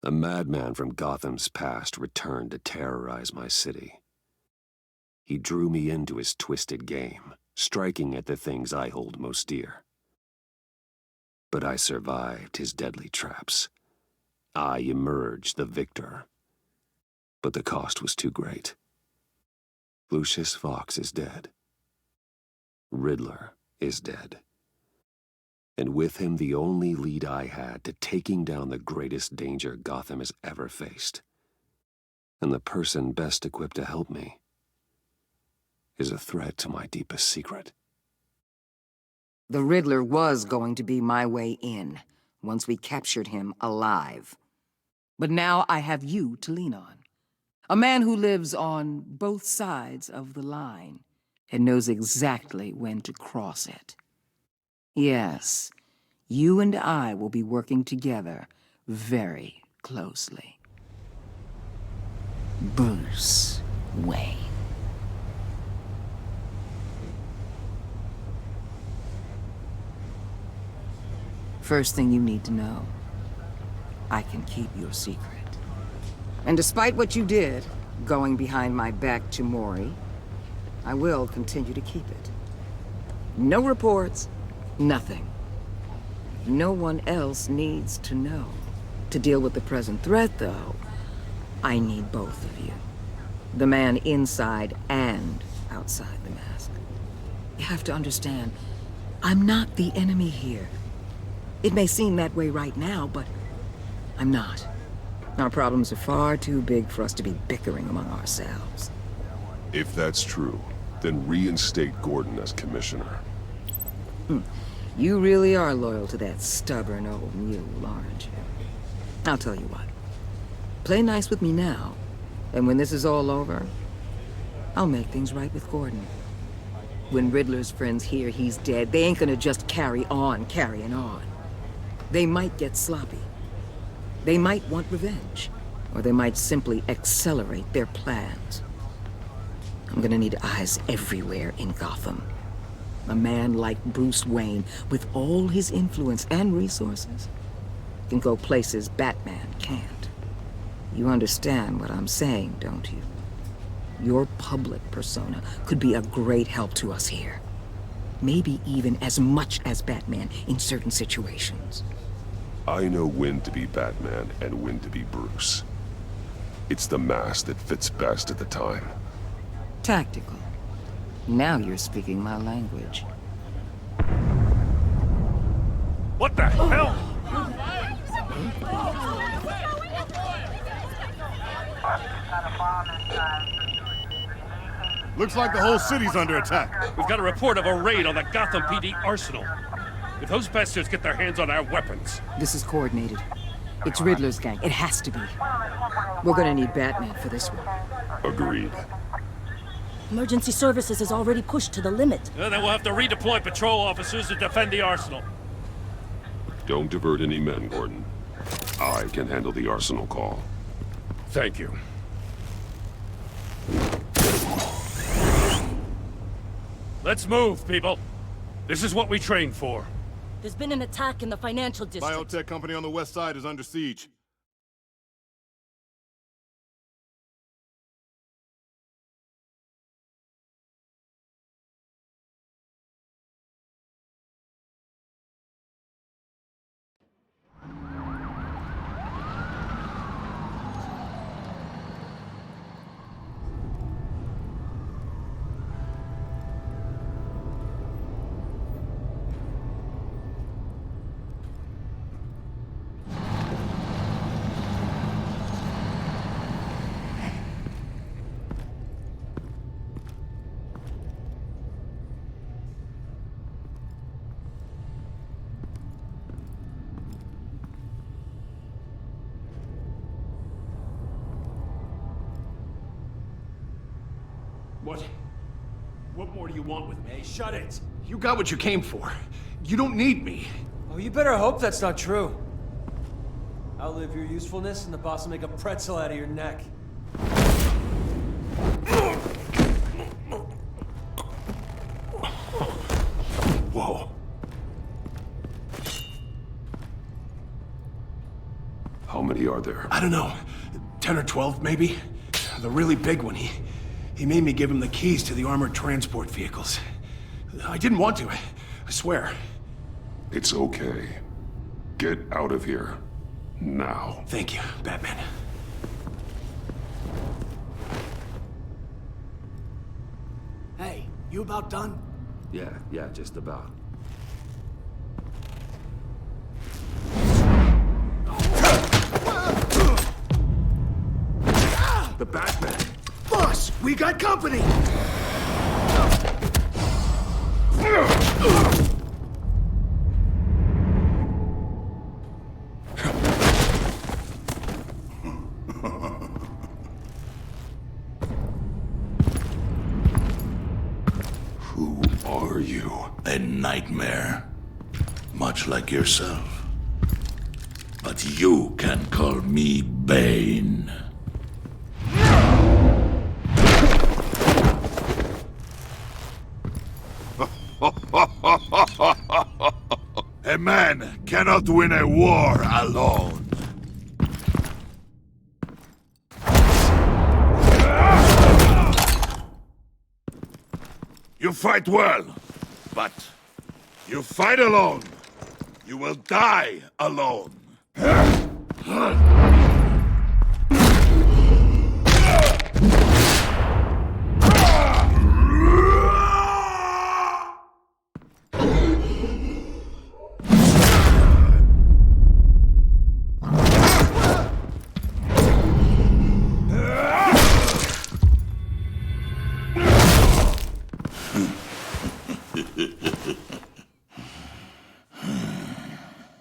A madman from Gotham's past returned to terrorize my city. He drew me into his twisted game, striking at the things I hold most dear. But I survived his deadly traps. I emerged the victor. But the cost was too great. Lucius Fox is dead. Riddler is dead. And with him the only lead I had to taking down the greatest danger Gotham has ever faced. And the person best equipped to help me is a threat to my deepest secret. The Riddler was going to be my way in, once we captured him alive. But now I have you to lean on. A man who lives on both sides of the line and knows exactly when to cross it. Yes, you and I will be working together very closely. Bruce Wayne. First thing you need to know, I can keep your secret. And despite what you did, going behind my back to Mori, I will continue to keep it. No reports, nothing. No one else needs to know. To deal with the present threat, though, I need both of you. The man inside and outside the mask. You have to understand, I'm not the enemy here. It may seem that way right now, but I'm not. Our problems are far too big for us to be bickering among ourselves. If that's true, then reinstate Gordon as commissioner. You really are loyal to that stubborn old mule, aren't you? I'll tell you what. Play nice with me now, and when this is all over, I'll make things right with Gordon. When Riddler's friends hear he's dead, they ain't gonna just carry on carrying on. They might get sloppy. They might want revenge, or they might simply accelerate their plans. I'm gonna need eyes everywhere in Gotham. A man like Bruce Wayne, with all his influence and resources, can go places Batman can't. You understand what I'm saying, don't you? Your public persona could be a great help to us here. Maybe even as much as Batman in certain situations. I know when to be Batman and when to be Bruce. It's the mask that fits best at the time. Tactical. Now you're speaking my language. What the hell? Looks like the whole city's under attack. We've got a report of a raid on the Gotham PD arsenal. If those bastards get their hands on our weapons... This is coordinated. It's Riddler's gang. It has to be. We're gonna need Batman for this one. Agreed. Emergency services is already pushed to the limit. Then we'll have to redeploy patrol officers to defend the arsenal. Don't divert any men, Gordon. I can handle the arsenal call. Thank you. Let's move, people. This is what we trained for. There's been an attack in the financial district. Biotech company on the west side is under siege. What more do you want with me? Shut it! You got what you came for. You don't need me. Oh, you better hope that's not true. Outlive your usefulness and the boss will make a pretzel out of your neck. How many many are there? I don't know. 10 or 12, maybe? The really big one, he made me give him the keys to the armored transport vehicles. I didn't want to, I swear. It's okay. Get out of here. Now. Thank you, Batman. Hey, you about done? Yeah, just about. The Batman! Boss, we got company! Who are you? A nightmare. Much like yourself. But you can call me Bane. A man cannot win a war alone. You fight well, but you fight alone. You will die alone.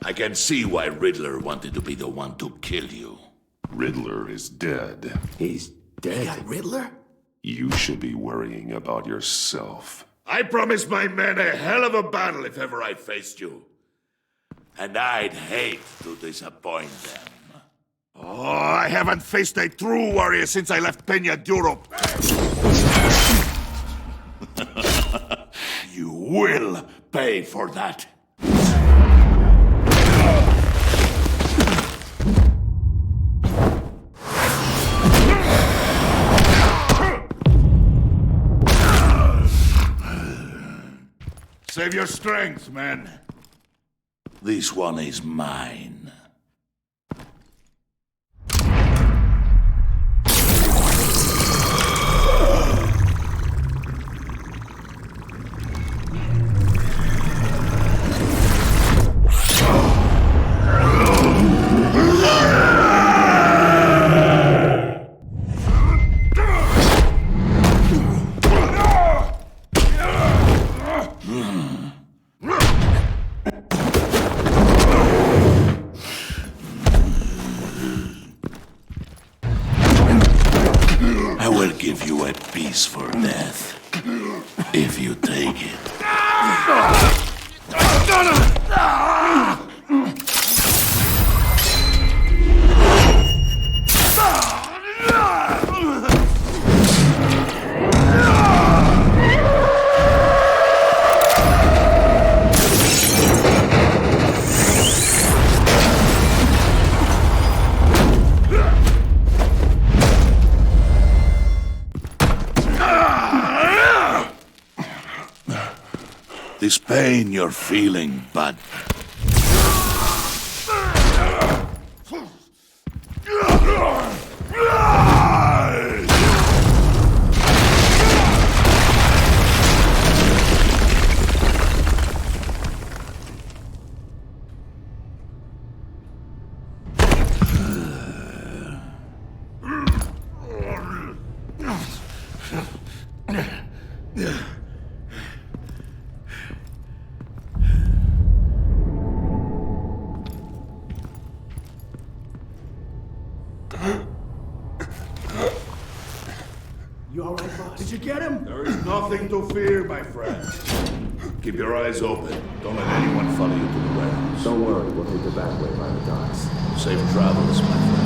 I can see why Riddler wanted to be the one to kill you. Riddler is dead. He's dead. Riddler? You should be worrying about yourself. I promised my men a hell of a battle if ever I faced you. And I'd hate to disappoint them. Oh, I haven't faced a true warrior since I left Peña Duro. You will pay for that. Save your strength, man. This one is mine. I will give you a peaceful death, if you take it. This pain you're feeling, bud. You alright, boss? Did you get him? There is nothing to fear, my friend. Keep your eyes open. Don't let anyone follow you to the rails. Don't worry, we'll take the back way by the docks. Safe travels, my friends.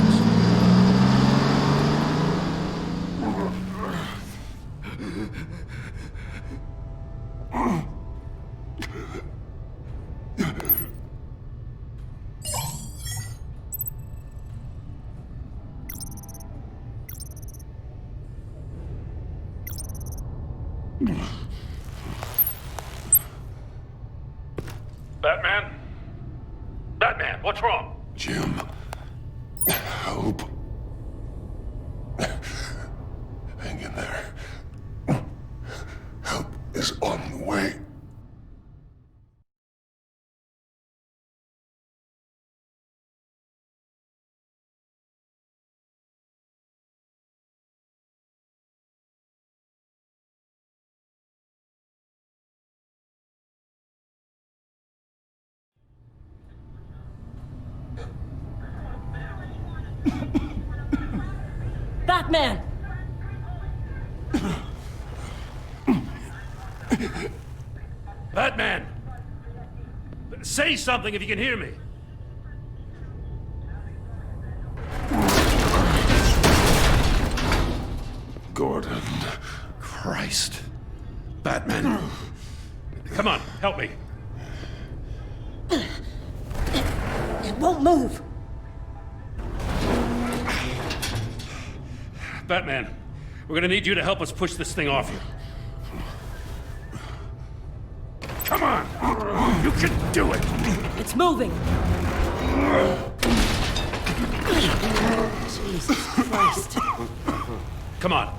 Batman? Batman, what's wrong? Jim. Help. Hang in there. Help is on the way. Batman! Batman! Say something if you can hear me. Gordon. Christ. Batman. Come on, help me. It won't move! Batman, we're gonna need you to help us push this thing off you. Come on! You can do it! It's moving! Jesus Christ. Come on.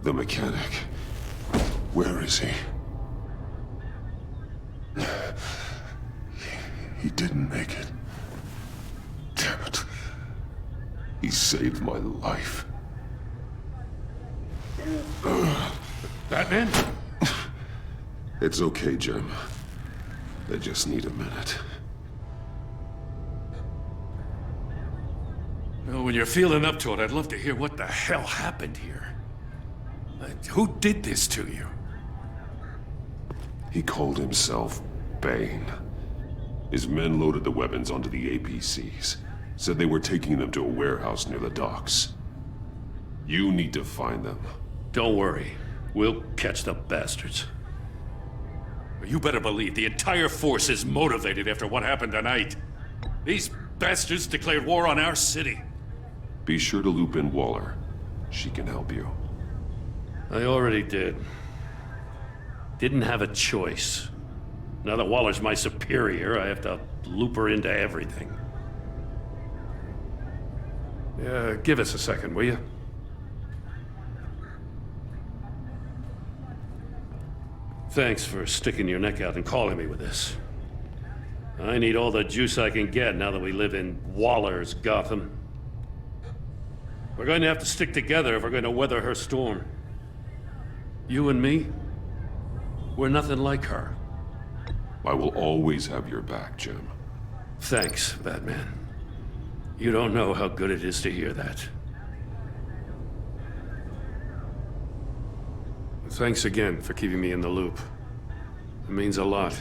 The mechanic. Where is he? He didn't make it. Damn it. He saved my life. Batman? It's okay, Jim. I just need a minute. Well, when you're feeling up to it, I'd love to hear what the hell happened here. Who did this to you? He called himself Bane. His men loaded the weapons onto the APCs. Said they were taking them to a warehouse near the docks. You need to find them. Don't worry. We'll catch the bastards. You better believe the entire force is motivated after what happened tonight. These bastards declared war on our city. Be sure to loop in Waller. She can help you. I already did. Didn't have a choice. Now that Waller's my superior, I have to loop her into everything. Give us a second, will you? Thanks for sticking your neck out and calling me with this. I need all the juice I can get now that we live in Waller's Gotham. We're going to have to stick together if we're going to weather her storm. You and me, we're nothing like her. I will always have your back, Jim. Thanks, Batman. You don't know how good it is to hear that. Thanks again for keeping me in the loop. It means a lot.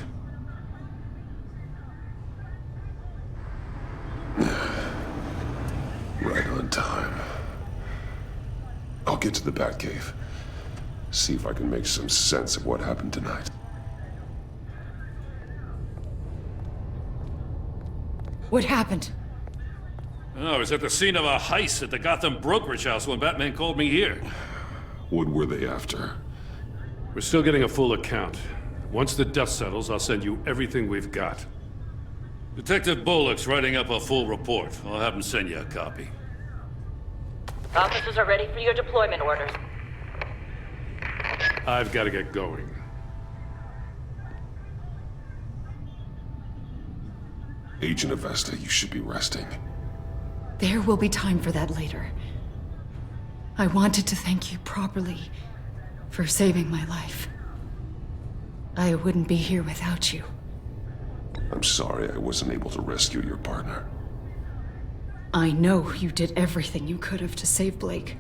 Right on time. I'll get to the Batcave. See if I can make some sense of what happened tonight. What happened? Oh, I was at the scene of a heist at the Gotham brokerage house when Batman called me here. What were they after? We're still getting a full account. Once the dust settles, I'll send you everything we've got. Detective Bullock's writing up a full report. I'll have him send you a copy. Officers are ready for your deployment orders. I've got to get going. Agent Avesta, you should be resting. There will be time for that later. I wanted to thank you properly for saving my life. I wouldn't be here without you. I'm sorry I wasn't able to rescue your partner. I know you did everything you could have to save Blake.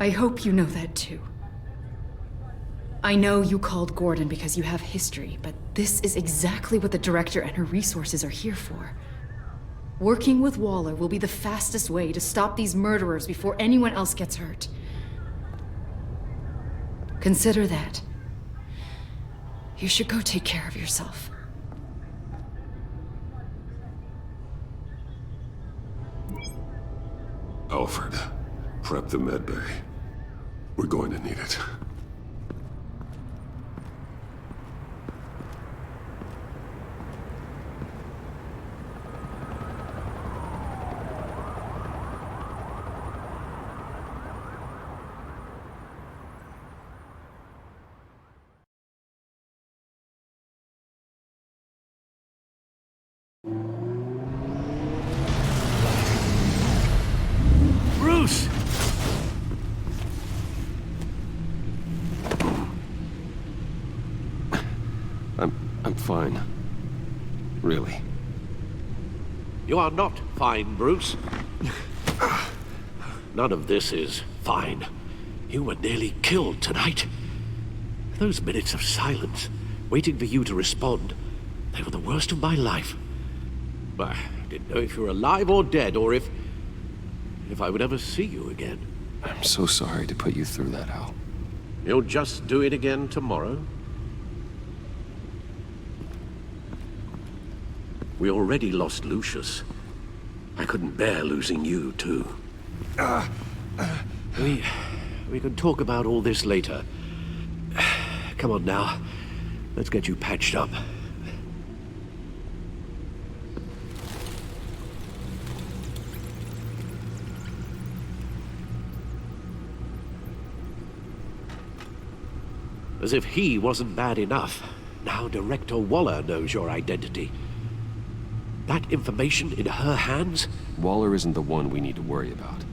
I hope you know that too. I know you called Gordon because you have history, but this is exactly what the director and her resources are here for. Working with Waller will be the fastest way to stop these murderers before anyone else gets hurt. Consider that. You should go take care of yourself. Alfred, prep the med bay. We're going to need it. Bruce! I'm fine. Really. You are not fine, Bruce. None of this is fine. You were nearly killed tonight. Those minutes of silence, waiting for you to respond, they were the worst of my life. I didn't know if you were alive or dead, or if I would ever see you again. I'm so sorry to put you through that, Al. You'll just do it again tomorrow? We already lost Lucius. I couldn't bear losing you, too. We can talk about all this later. Come on now. Let's get you patched up. As if he wasn't bad enough. Now Director Waller knows your identity. That information in her hands? Waller isn't the one we need to worry about.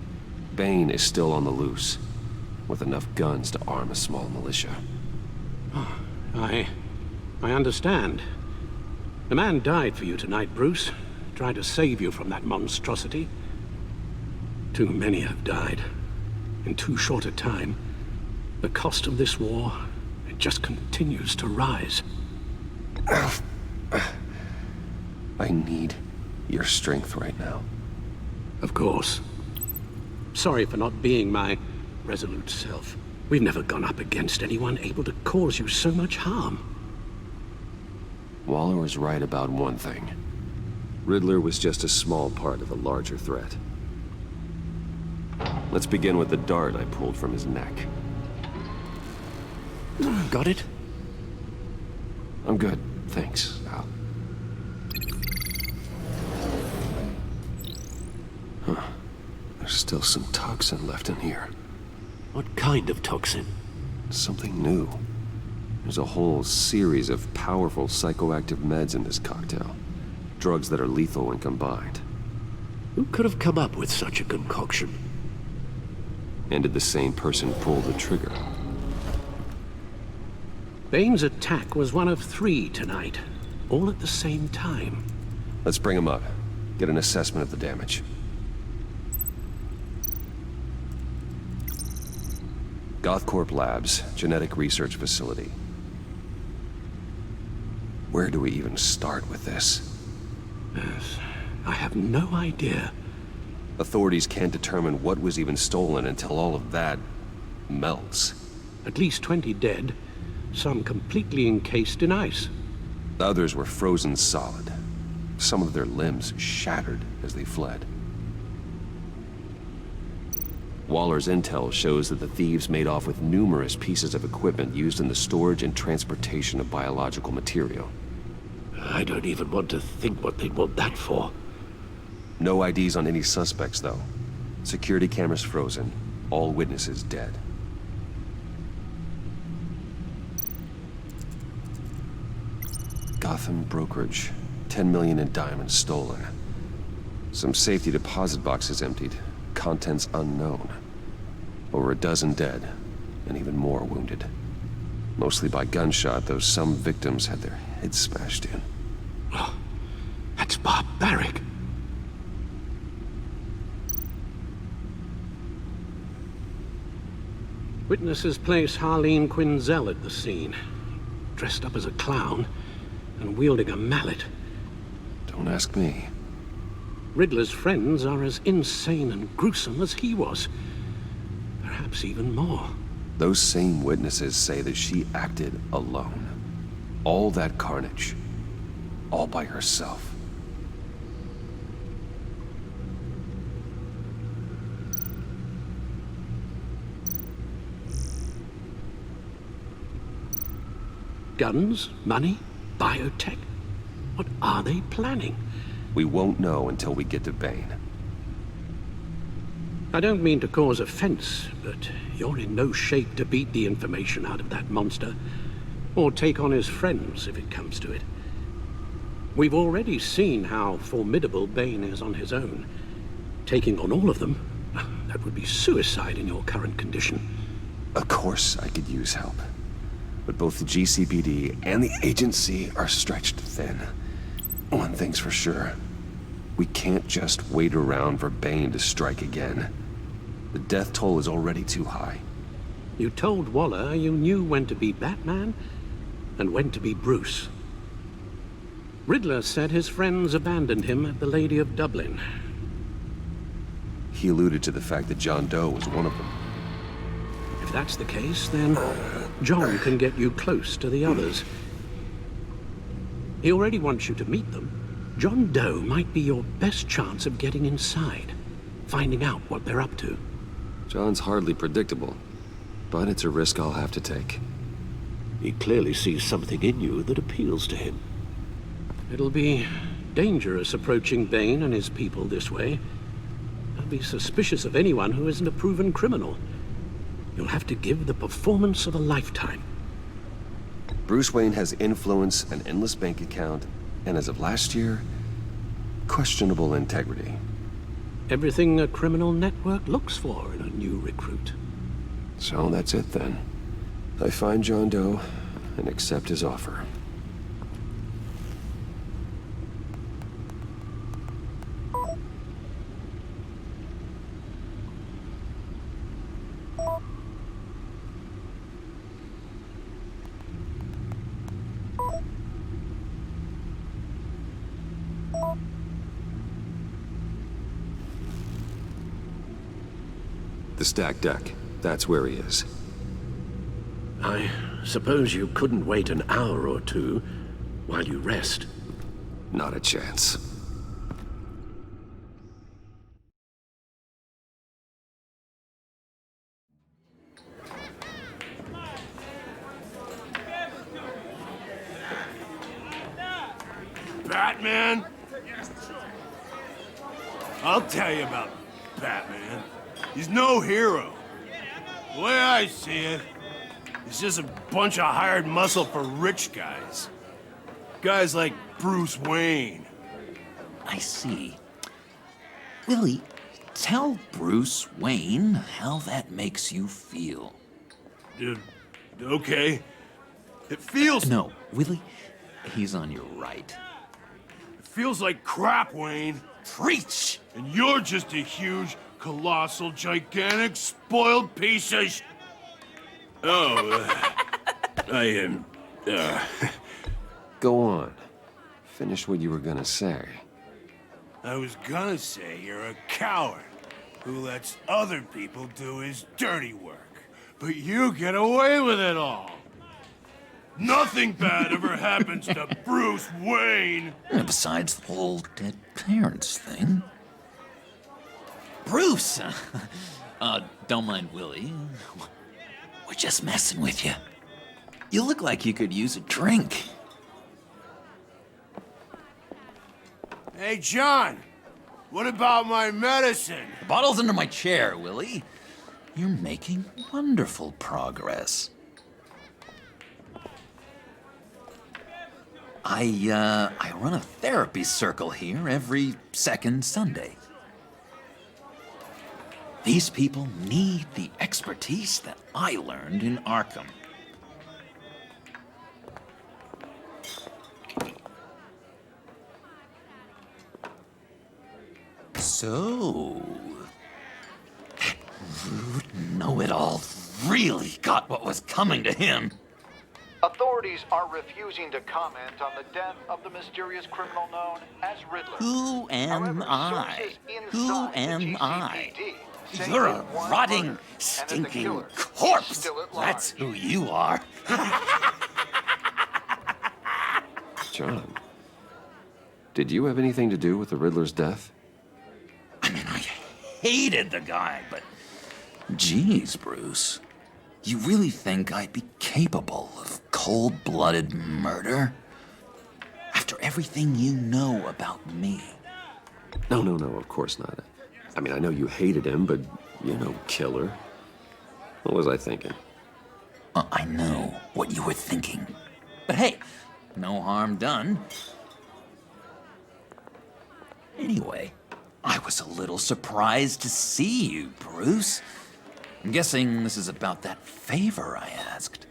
Bane is still on the loose, with enough guns to arm a small militia. Oh, I understand. The man died for you tonight, Bruce. Tried to save you from that monstrosity. Too many have died. In too short a time. The cost of this war, it just continues to rise. I need your strength right now. Of course. Sorry for not being my resolute self. We've never gone up against anyone able to cause you so much harm. Waller was right about one thing. Riddler was just a small part of a larger threat. Let's begin with the dart I pulled from his neck. Got it? I'm good, thanks, Al. Huh. There's still some toxin left in here. What kind of toxin? Something new. There's a whole series of powerful psychoactive meds in this cocktail. Drugs that are lethal when combined. Who could have come up with such a concoction? And did the same person pull the trigger? Bane's attack was one of 3 tonight, all at the same time. Let's bring him up. Get an assessment of the damage. Gothcorp Labs, Genetic Research Facility. Where do we even start with this? Yes, I have no idea. Authorities can't determine what was even stolen until all of that melts. At least 20 dead, some completely encased in ice. Others were frozen solid. Some of their limbs shattered as they fled. Waller's intel shows that the thieves made off with numerous pieces of equipment used in the storage and transportation of biological material. I don't even want to think what they'd want that for. No IDs on any suspects, though. Security cameras frozen. All witnesses dead. Gotham brokerage. 10 million in diamonds stolen. Some safety deposit boxes emptied. Contents unknown. Over a dozen dead, and even more wounded. Mostly by gunshot, though some victims had their heads smashed in. Oh, that's barbaric. Witnesses place Harleen Quinzel at the scene, dressed up as a clown and wielding a mallet. Don't ask me. Riddler's friends are as insane and gruesome as he was. Perhaps even more. Those same witnesses say that she acted alone. All that carnage. All by herself. Guns? Money? Biotech? What are they planning? We won't know until we get to Bane. I don't mean to cause offense, but you're in no shape to beat the information out of that monster, or take on his friends if it comes to it. We've already seen how formidable Bane is on his own. Taking on all of them, that would be suicide in your current condition. Of course I could use help. But both the GCPD and the agency are stretched thin. One thing's for sure. We can't just wait around for Bane to strike again. The death toll is already too high. You told Waller you knew when to be Batman and when to be Bruce. Riddler said his friends abandoned him at the Lady of Dublin. He alluded to the fact that John Doe was one of them. If that's the case, then John can get you close to the others. He already wants you to meet them. John Doe might be your best chance of getting inside, finding out what they're up to. John's hardly predictable, but it's a risk I'll have to take. He clearly sees something in you that appeals to him. It'll be dangerous approaching Bane and his people this way. They'll be suspicious of anyone who isn't a proven criminal. You'll have to give the performance of a lifetime. Bruce Wayne has influence, an endless bank account, and as of last year, questionable integrity. Everything a criminal network looks for in a new recruit. So that's it then. I find John Doe and accept his offer. The stacked deck. That's where he is. I suppose you couldn't wait an hour or two while you rest. Not a chance. Batman? I'll tell you about Batman. He's no hero. The way I see it, he's just a bunch of hired muscle for rich guys. Guys like Bruce Wayne. I see. Willie, tell Bruce Wayne how that makes you feel. Okay. It feels... No, Willie, he's on your right. It feels like crap, Wayne. Preach! And you're just a huge, colossal, gigantic, spoiled piece of I am... Go on. Finish what you were gonna say. I was gonna say you're a coward who lets other people do his dirty work. But you get away with it all. Nothing bad ever happens to Bruce Wayne. Besides the whole dead parents thing. Bruce! Don't mind Willie. We're just messing with you. You look like you could use a drink. Hey, John. What about my medicine? The bottle's under my chair, Willie. You're making wonderful progress. I run a therapy circle here every second Sunday. These people need the expertise that I learned in Arkham. So, Know-It-All really got what was coming to him. Authorities are refusing to comment on the death of the mysterious criminal known as Riddler. Who am I? Who am I? say You're a one rotting, murder, stinking corpse. That's who you are. John, did you have anything to do with the Riddler's death? I mean, I hated the guy, but... Geez, Bruce. You really think I'd be capable of cold-blooded murder? After everything you know about me? No, of course not. I mean, I know you hated him, but you're no killer. What was I thinking? I know what you were thinking. But hey, no harm done. Anyway, I was a little surprised to see you, Bruce. I'm guessing this is about that favor I asked.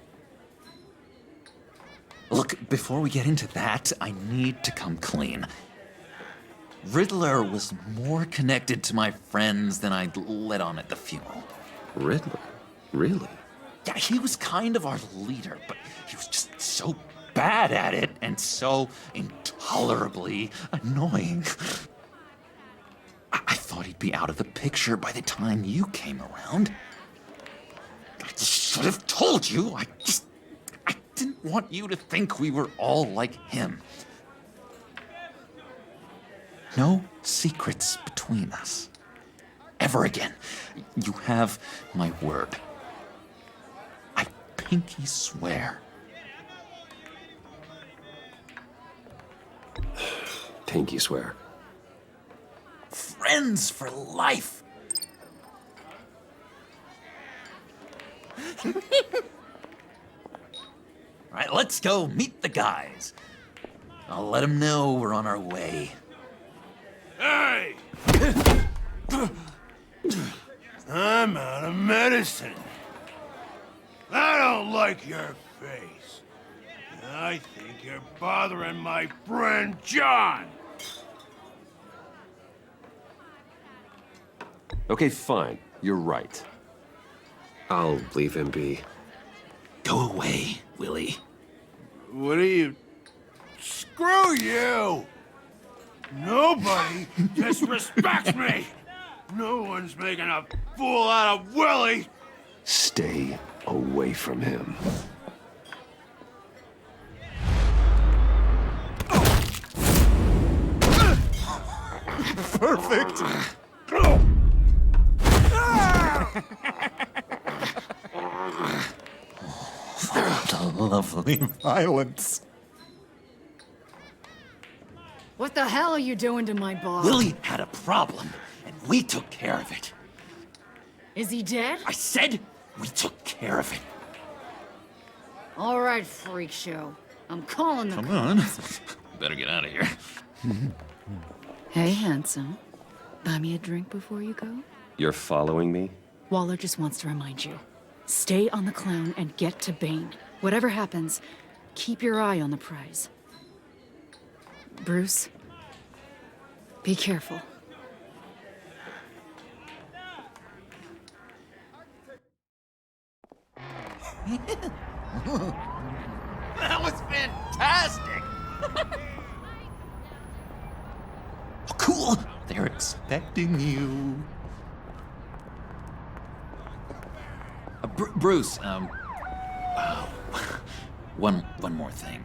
Look, before we get into that, I need to come clean. Riddler was more connected to my friends than I'd let on at the funeral. Riddler? Really? Yeah, he was kind of our leader, but he was just so bad at it and so intolerably annoying. I thought he'd be out of the picture by the time you came around. I just should have told you. I didn't want you to think we were all like him. No secrets between us. Ever again. You have my word. I pinky swear. Pinky swear. Friends for life. All right, let's go meet the guys. I'll let them know we're on our way. Hey! I'm out of medicine. I don't like your face. I think you're bothering my friend John. Okay, fine. You're right. I'll leave him be. Go away, Willie. What are you... Screw you! Nobody disrespects me! No one's making a fool out of Willie! Stay away from him. Perfect! The lovely violence. What the hell are you doing to my boss? Willie had a problem, and we took care of it. Is he dead? I said we took care of it. All right, freak show. I'm calling the... Come on. Better get out of here. Hey, handsome. Buy me a drink before you go? You're following me? Waller just wants to remind you. Stay on the clown and get to Bane. Whatever happens, keep your eye on the prize. Bruce, be careful. That was fantastic! Oh, cool! They're expecting you. Bruce, one more thing.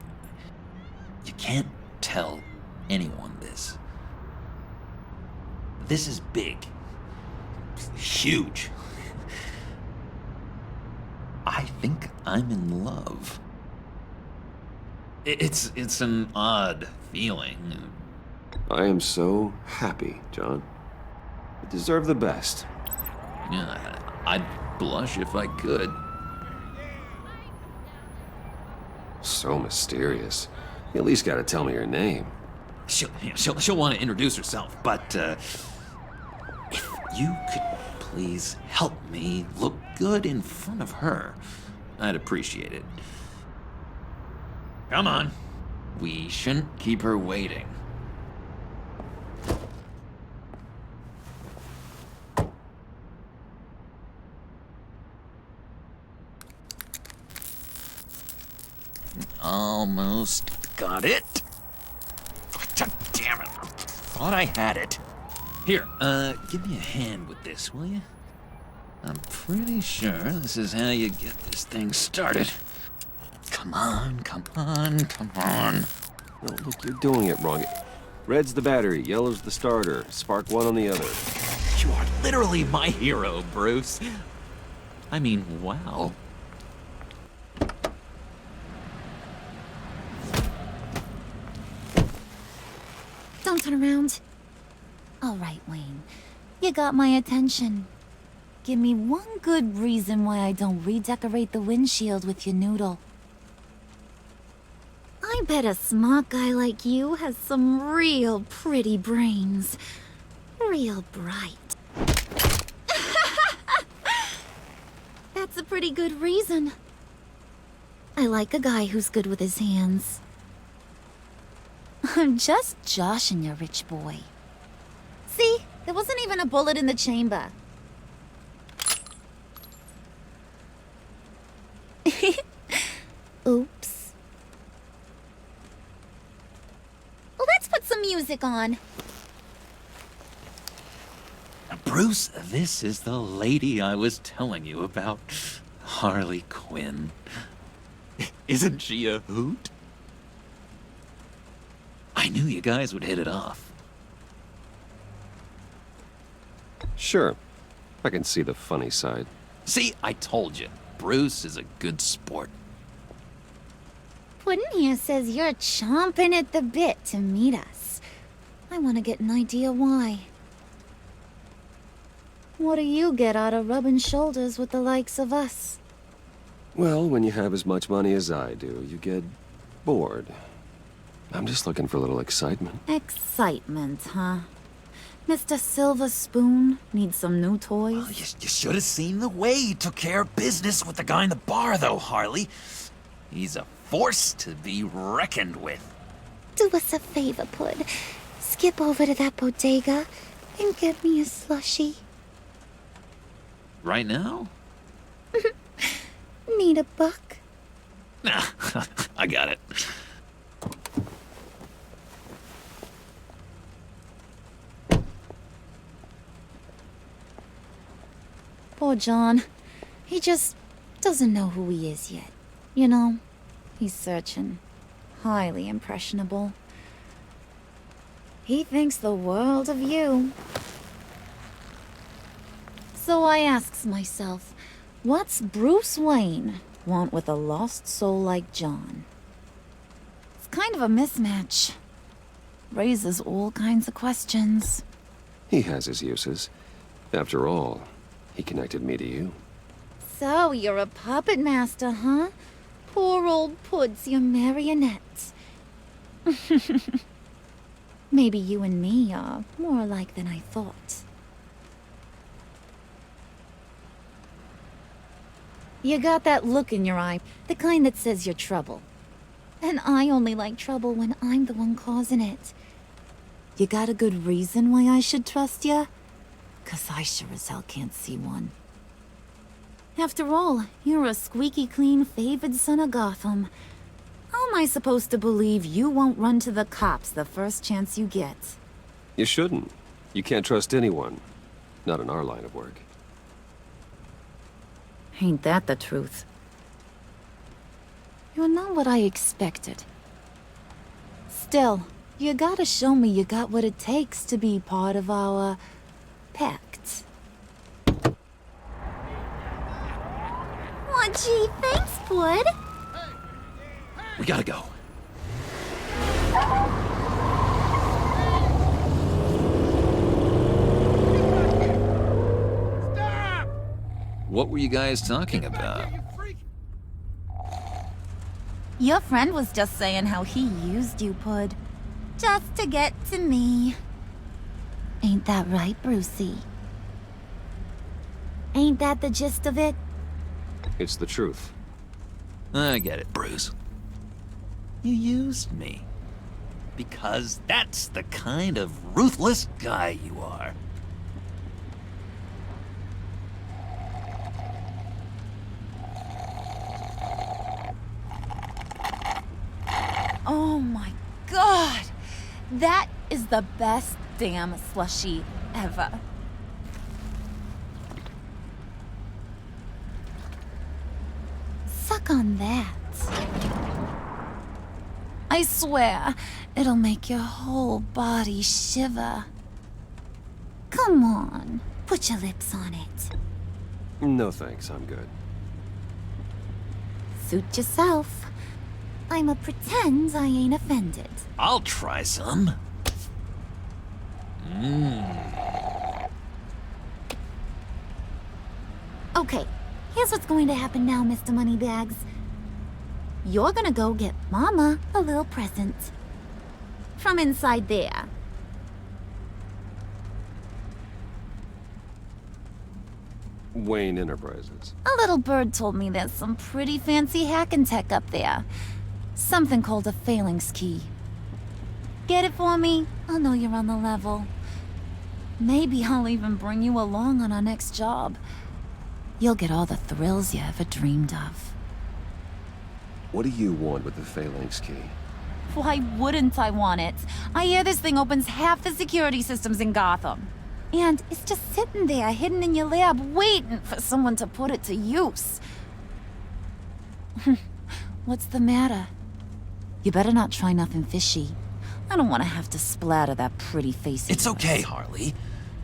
You can't tell anyone this. This is big. Huge. I think I'm in love. It's an odd feeling. I am so happy, John. You deserve the best. Yeah, I'd blush if I could. So mysterious. You at least gotta tell me your name. She'll want to introduce herself, but if you could please help me look good in front of her, I'd appreciate it. Come on. We shouldn't keep her waiting. Almost got it. God damn it. Thought I had it. Here, give me a hand with this, will you? I'm pretty sure this is how you get this thing started. Come on, come on, come on. No, look, you're doing it wrong. Red's the battery, yellow's the starter. Spark one on the other. You are literally my hero, Bruce. I mean, wow. Don't turn around. All right, Wayne. You got my attention. Give me one good reason why I don't redecorate the windshield with your noodle. I bet a smart guy like you has some real pretty brains. Real bright. That's a pretty good reason. I like a guy who's good with his hands. I'm just joshing you, rich boy. See? There wasn't even a bullet in the chamber. Oops. Well, let's put some music on. Bruce, this is the lady I was telling you about. Harley Quinn. Isn't she a hoot? I knew you guys would hit it off. Sure. I can see the funny side. See, I told you. Bruce is a good sport. Puddin' here says you're chomping at the bit to meet us. I want to get an idea why. What do you get out of rubbing shoulders with the likes of us? Well, when you have as much money as I do, you get bored. I'm just looking for a little excitement. Excitement, huh? Mr. Silver Spoon needs some new toys? Well, you should have seen the way he took care of business with the guy in the bar, though, Harley. He's a force to be reckoned with. Do us a favor, Pud. Skip over to that bodega and get me a slushie. Right now? Need a buck? Nah, I got it. Poor John. He just doesn't know who he is yet. You know, he's searching. Highly impressionable. He thinks the world of you. So I asks myself, what's Bruce Wayne want with a lost soul like John? It's kind of a mismatch. Raises all kinds of questions. He has his uses. After all, he connected me to you. So you're a puppet master, huh? Poor old Pud's your marionette. Maybe you and me are more alike than I thought. You got that look in your eye, the kind that says you're trouble. And I only like trouble when I'm the one causing it. You got a good reason why I should trust you? 'Cause I sure as hell can't see one. After all, you're a squeaky clean favored son of Gotham. How am I supposed to believe you won't run to the cops the first chance you get? You shouldn't. You can't trust anyone. Not in our line of work. Ain't that the truth? You're not what I expected. Still, you gotta show me you got what it takes to be part of our pact. Aw, gee, thanks, Bud. We gotta go. What were you guys talking about? Your friend was just saying how he used you, Pud. Just to get to me. Ain't that right, Brucey? Ain't that the gist of it? It's the truth. I get it, Bruce. You used me. Because that's the kind of ruthless guy you are. Oh my god! That is the best damn slushie ever. Suck on that. I swear, it'll make your whole body shiver. Come on, put your lips on it. No thanks, I'm good. Suit yourself. I'ma pretend I ain't offended. I'll try some. Okay, here's what's going to happen now, Mr. Moneybags. You're gonna go get Mama a little present. From inside there. Wayne Enterprises. A little bird told me there's some pretty fancy hacking tech up there. Something called a phalanx key. Get it for me? I'll know you're on the level. Maybe I'll even bring you along on our next job. You'll get all the thrills you ever dreamed of. What do you want with the phalanx key? Why wouldn't I want it? I hear this thing opens half the security systems in Gotham. And it's just sitting there, hidden in your lab, waiting for someone to put it to use. What's the matter? You better not try nothing fishy. I don't want to have to splatter that pretty face of It's yours. okay, Harley.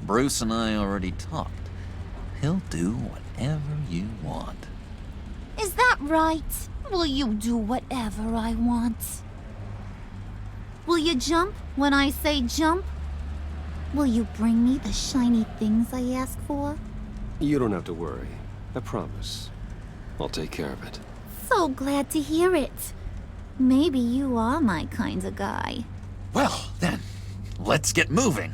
Bruce and I already talked. He'll do whatever you want. Is that right? Will you do whatever I want? Will you jump when I say jump? Will you bring me the shiny things I ask for? You don't have to worry. I promise. I'll take care of it. So glad to hear it. Maybe you are my kind of guy. Well, then, let's get moving.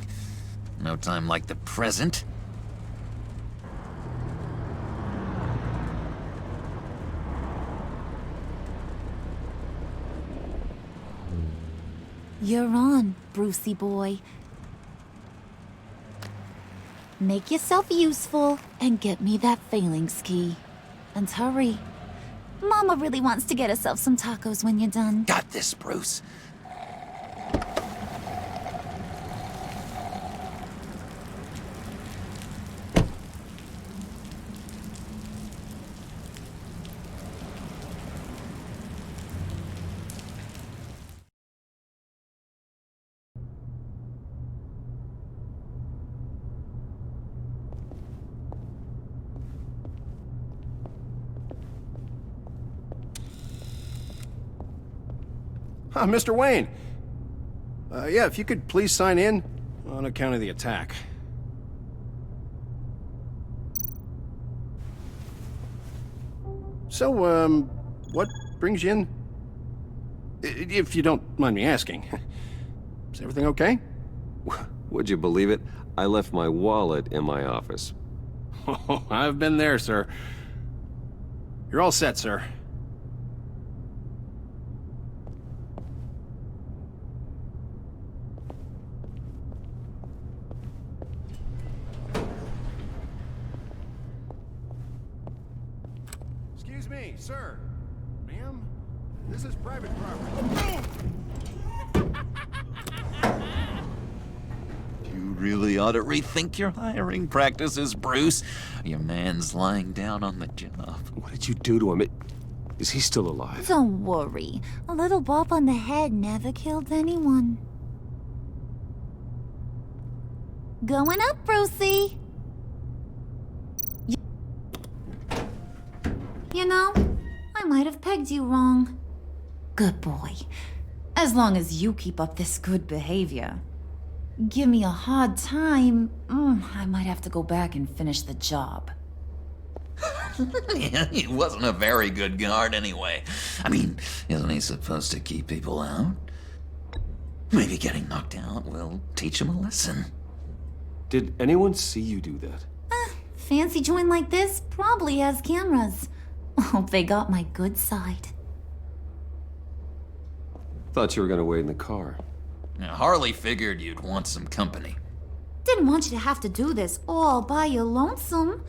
No time like the present. You're on, Brucey boy. Make yourself useful and get me that phalanx key. And hurry. Mama really wants to get herself some tacos when you're done. Got this, Bruce. Mr. Wayne. Yeah, if you could please sign in on account of the attack. So, what brings you in? If you don't mind me asking. Is everything okay? Would you believe it? I left my wallet in my office. Oh, I've been there, sir. You're all set, sir. Excuse me, sir. Ma'am, this is private property. You really ought to rethink your hiring practices, Bruce. Your man's lying down on the job. What did you do to him? Is he still alive? Don't worry. A little bump on the head never killed anyone. Going up, Brucey. You know, I might have pegged you wrong. Good boy. As long as you keep up this good behavior. Give me a hard time, I might have to go back and finish the job. Yeah, he wasn't a very good guard anyway. I mean, isn't he supposed to keep people out? Maybe getting knocked out will teach him a lesson. Did anyone see you do that? Fancy joint like this probably has cameras. Hope they got my good side. Thought you were gonna wait in the car. Now, Harley figured you'd want some company. Didn't want you to have to do this all by your lonesome.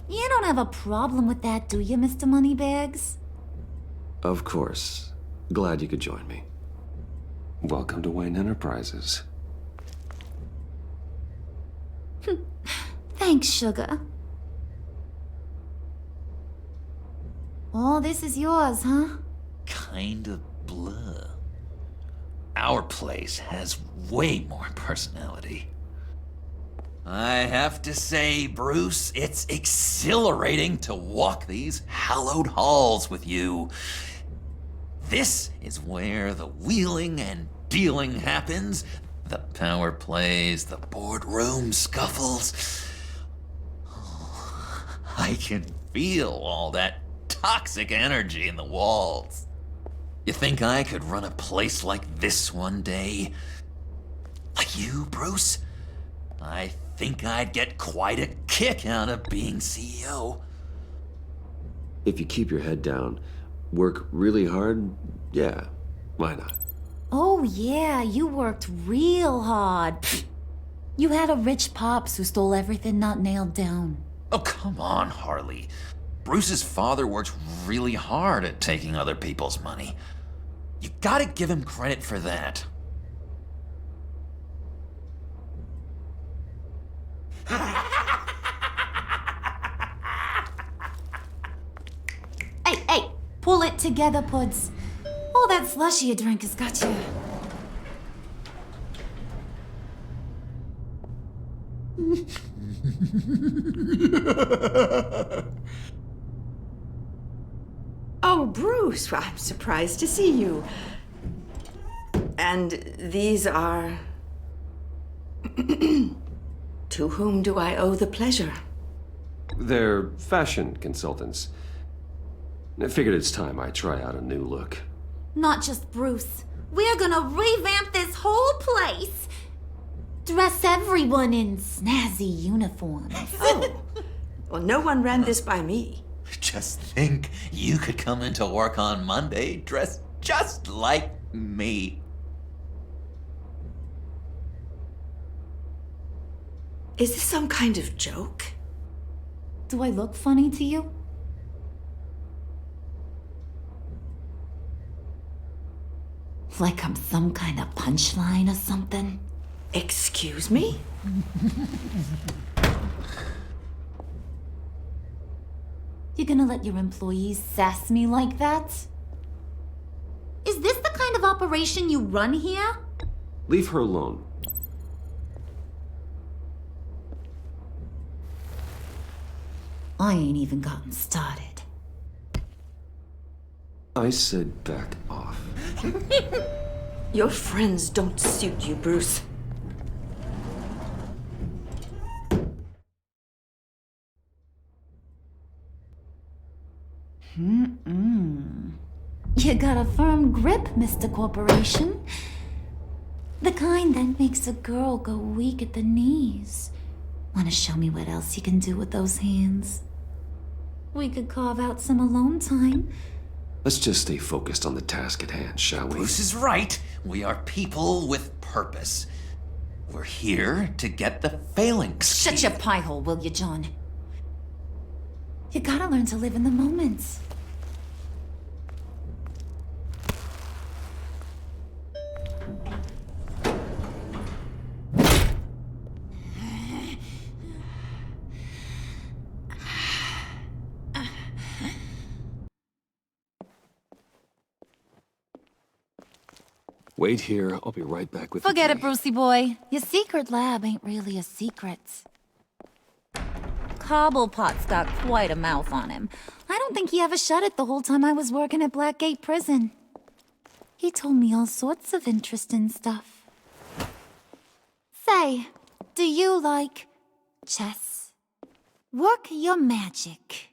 You don't have a problem with that, do you, Mr. Moneybags? Of course. Glad you could join me. Welcome to Wayne Enterprises. Thanks, sugar. All this is yours, huh? Kind of blur. Our place has way more personality. I have to say, Bruce, it's exhilarating to walk these hallowed halls with you. This is where the wheeling and dealing happens. The power plays, the boardroom scuffles. I can feel all that toxic energy in the walls. You think I could run a place like this one day? Like you, Bruce? I think I'd get quite a kick out of being CEO. If you keep your head down, work really hard, yeah, why not? Oh, yeah, you worked real hard. You had a rich pops who stole everything not nailed down. Oh, come on, Harley. Bruce's father worked really hard at taking other people's money. You gotta give him credit for that. Hey, pull it together, Puds. All that slushy you drank has got you. Oh, Bruce, I'm surprised to see you. And these are... To whom do I owe the pleasure? They're fashion consultants. I figured it's time I try out a new look. Not just Bruce. We're gonna revamp this whole place. Dress everyone in snazzy uniforms. Oh, well, no one ran this by me. Just think, you could come into work on Monday dressed just like me. Is this some kind of joke? Do I look funny to you? Like I'm some kind of punchline or something? Excuse me? You gonna let your employees sass me like that? Is this the kind of operation you run here? Leave her alone. I ain't even gotten started. I said back off. Your friends don't suit you, Bruce. You got a firm grip, Mr. Corporation. The kind that makes a girl go weak at the knees. Wanna show me what else you can do with those hands? We could carve out some alone time. Let's just stay focused on the task at hand, shall we? Bruce is right. We are people with purpose. We're here to get the phalanx. Shut your pie hole, will you, John? You gotta learn to live in the moment. Wait here. I'll be right back with Forget the it, Brucey boy. Your secret lab ain't really a secret. Cobblepot's got quite a mouth on him. I don't think he ever shut it the whole time I was working at Blackgate Prison. He told me all sorts of interesting stuff. Say, do you like chess? Work your magic.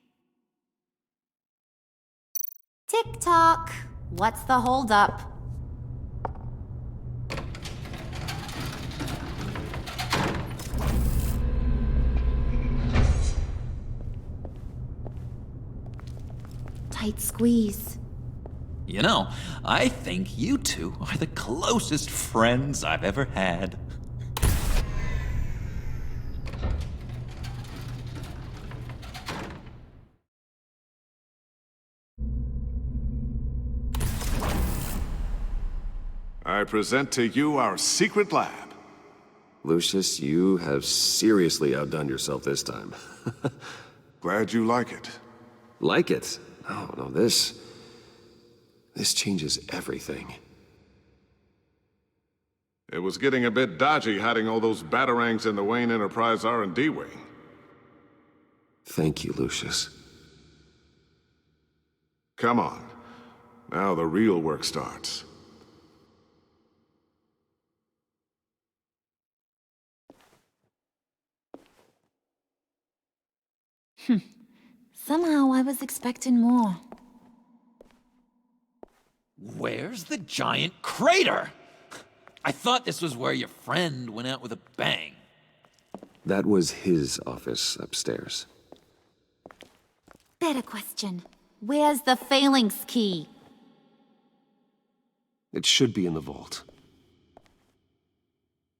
Tick-tock. What's the holdup? Tight squeeze. You know, I think you two are the closest friends I've ever had. I present to you our secret lab. Lucius, you have seriously outdone yourself this time. Glad you like it. Like it? No, this changes everything. It was getting a bit dodgy hiding all those batarangs in the Wayne Enterprise R&D wing. Thank you, Lucius. Come on. Now the real work starts. Somehow I was expecting more. Where's the giant crater? I thought this was where your friend went out with a bang. That was his office upstairs. Better question. Where's the phalanx key? It should be in the vault.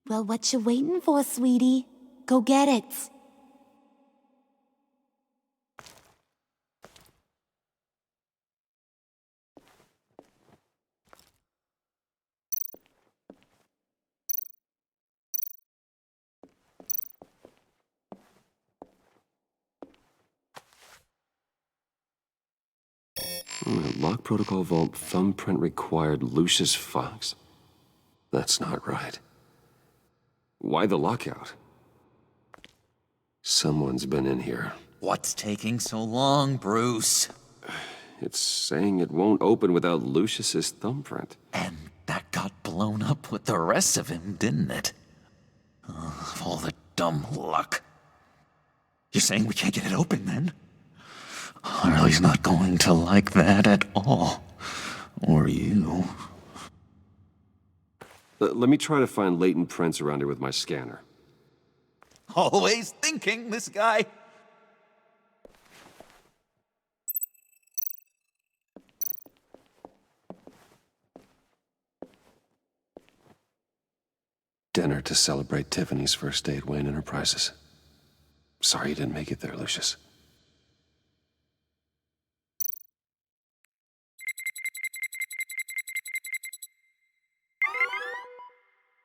Well, what you waiting for, sweetie? Go get it. Lock protocol vault thumbprint required Lucius Fox? That's not right. Why the lockout? Someone's been in here. What's taking so long, Bruce? It's saying it won't open without Lucius's thumbprint. And that got blown up with the rest of him, didn't it? All the dumb luck. You're saying we can't get it open, then? Harley's not going to like that at all. Or you. Let me try to find latent prints around here with my scanner. Always thinking, this guy. Dinner to celebrate Tiffany's first day at Wayne Enterprises. Sorry you didn't make it there, Lucius.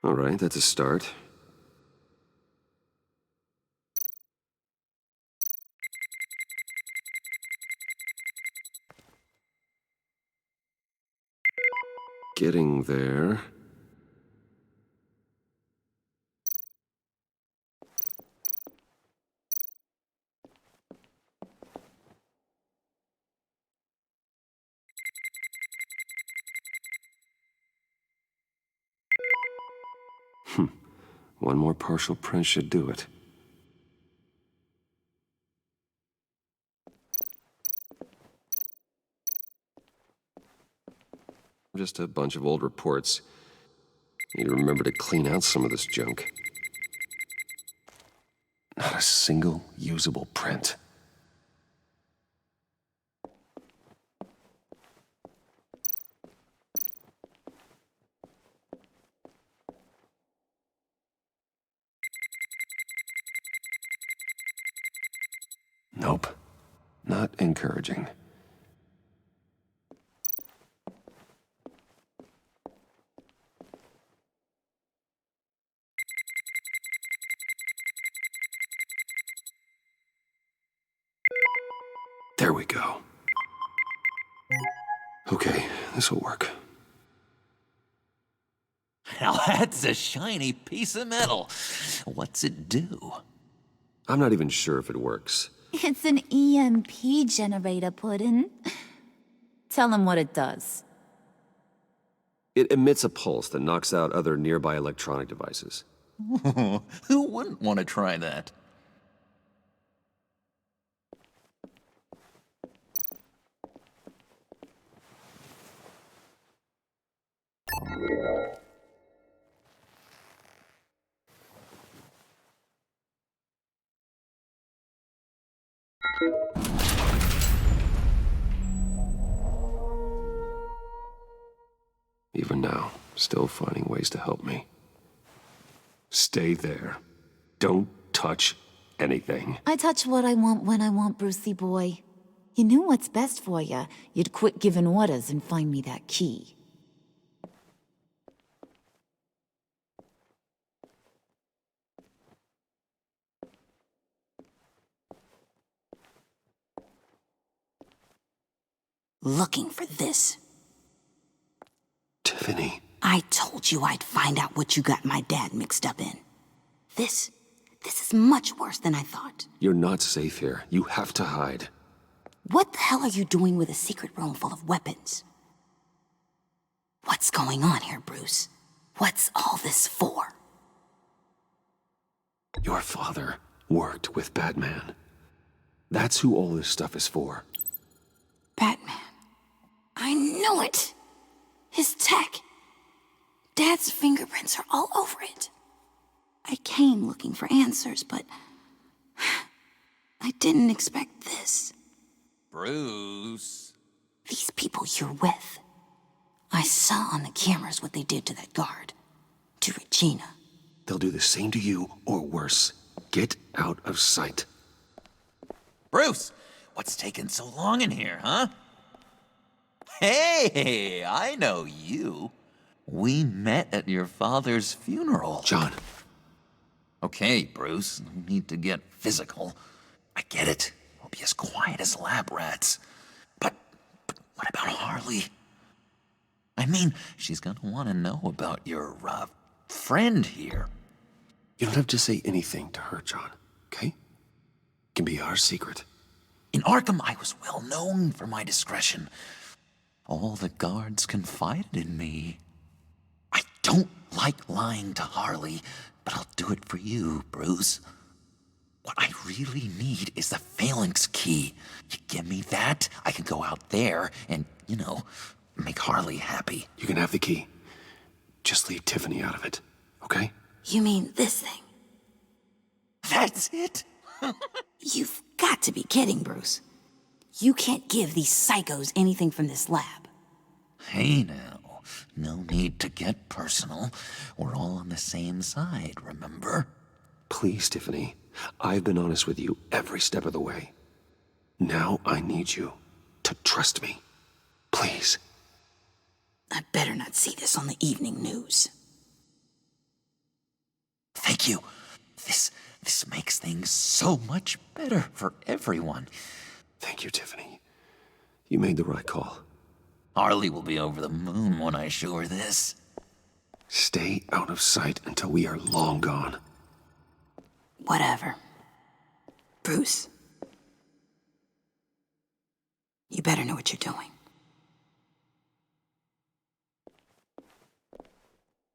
All right, that's a start. Getting there. One more partial print should do it. Just a bunch of old reports. Need to remember to clean out some of this junk. Not a single usable print. Nope. Not encouraging. There we go. Okay, this'll work. Now that's a shiny piece of metal. What's it do? I'm not even sure if it works. It's an EMP generator, Puddin'. Tell him what it does. It emits a pulse that knocks out other nearby electronic devices. Who wouldn't want to try that? Even now, still finding ways to help me. Stay there. Don't touch anything. I touch what I want when I want, Brucey boy. You knew what's best for you. You'd quit giving orders and find me that key. Looking for this. Tiffany. I told you I'd find out what you got my dad mixed up in. This is much worse than I thought. You're not safe here. You have to hide. What the hell are you doing with a secret room full of weapons? What's going on here, Bruce? What's all this for? Your father worked with Batman. That's who all this stuff is for. Batman. I knew it! His tech. Dad's fingerprints are all over it. I came looking for answers, but I didn't expect this. Bruce. These people you're with. I saw on the cameras what they did to that guard. To Regina. They'll do the same to you, or worse. Get out of sight. Bruce, what's taking so long in here, huh? Hey, I know you. We met at your father's funeral. John. Okay, Bruce, no need to get physical. I get it. We'll be as quiet as lab rats. But what about Harley? I mean, she's gonna want to know about your, friend here. You don't have to say anything to her, John, okay? It can be our secret. In Arkham, I was well known for my discretion. All the guards confided in me. I don't like lying to Harley, but I'll do it for you, Bruce. What I really need is the phalanx key. You give me that, I can go out there and, make Harley happy. You can have the key. Just leave Tiffany out of it, okay? You mean this thing? That's it? You've got to be kidding, Bruce. You can't give these psychos anything from this lab. Hey now, no need to get personal. We're all on the same side, remember? Please, Tiffany. I've been honest with you every step of the way. Now I need you to trust me. Please. I better not see this on the evening news. Thank you. This makes things so much better for everyone. Thank you, Tiffany. You made the right call. Harley will be over the moon when I show her this. Stay out of sight until we are long gone. Whatever. Bruce. You better know what you're doing.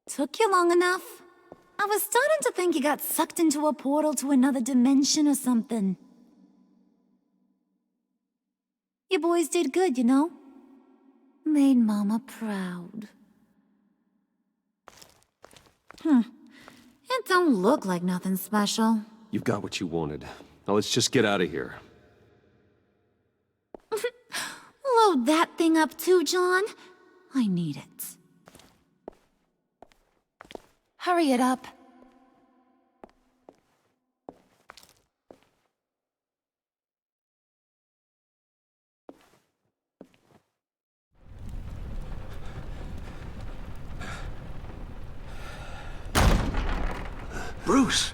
Took you long enough? I was starting to think you got sucked into a portal to another dimension or something. You boys did good, you know? Made Mama proud. It don't look like nothing special. You've got what you wanted. Now let's just get out of here. Load that thing up too, John. I need it. Hurry it up. Bruce!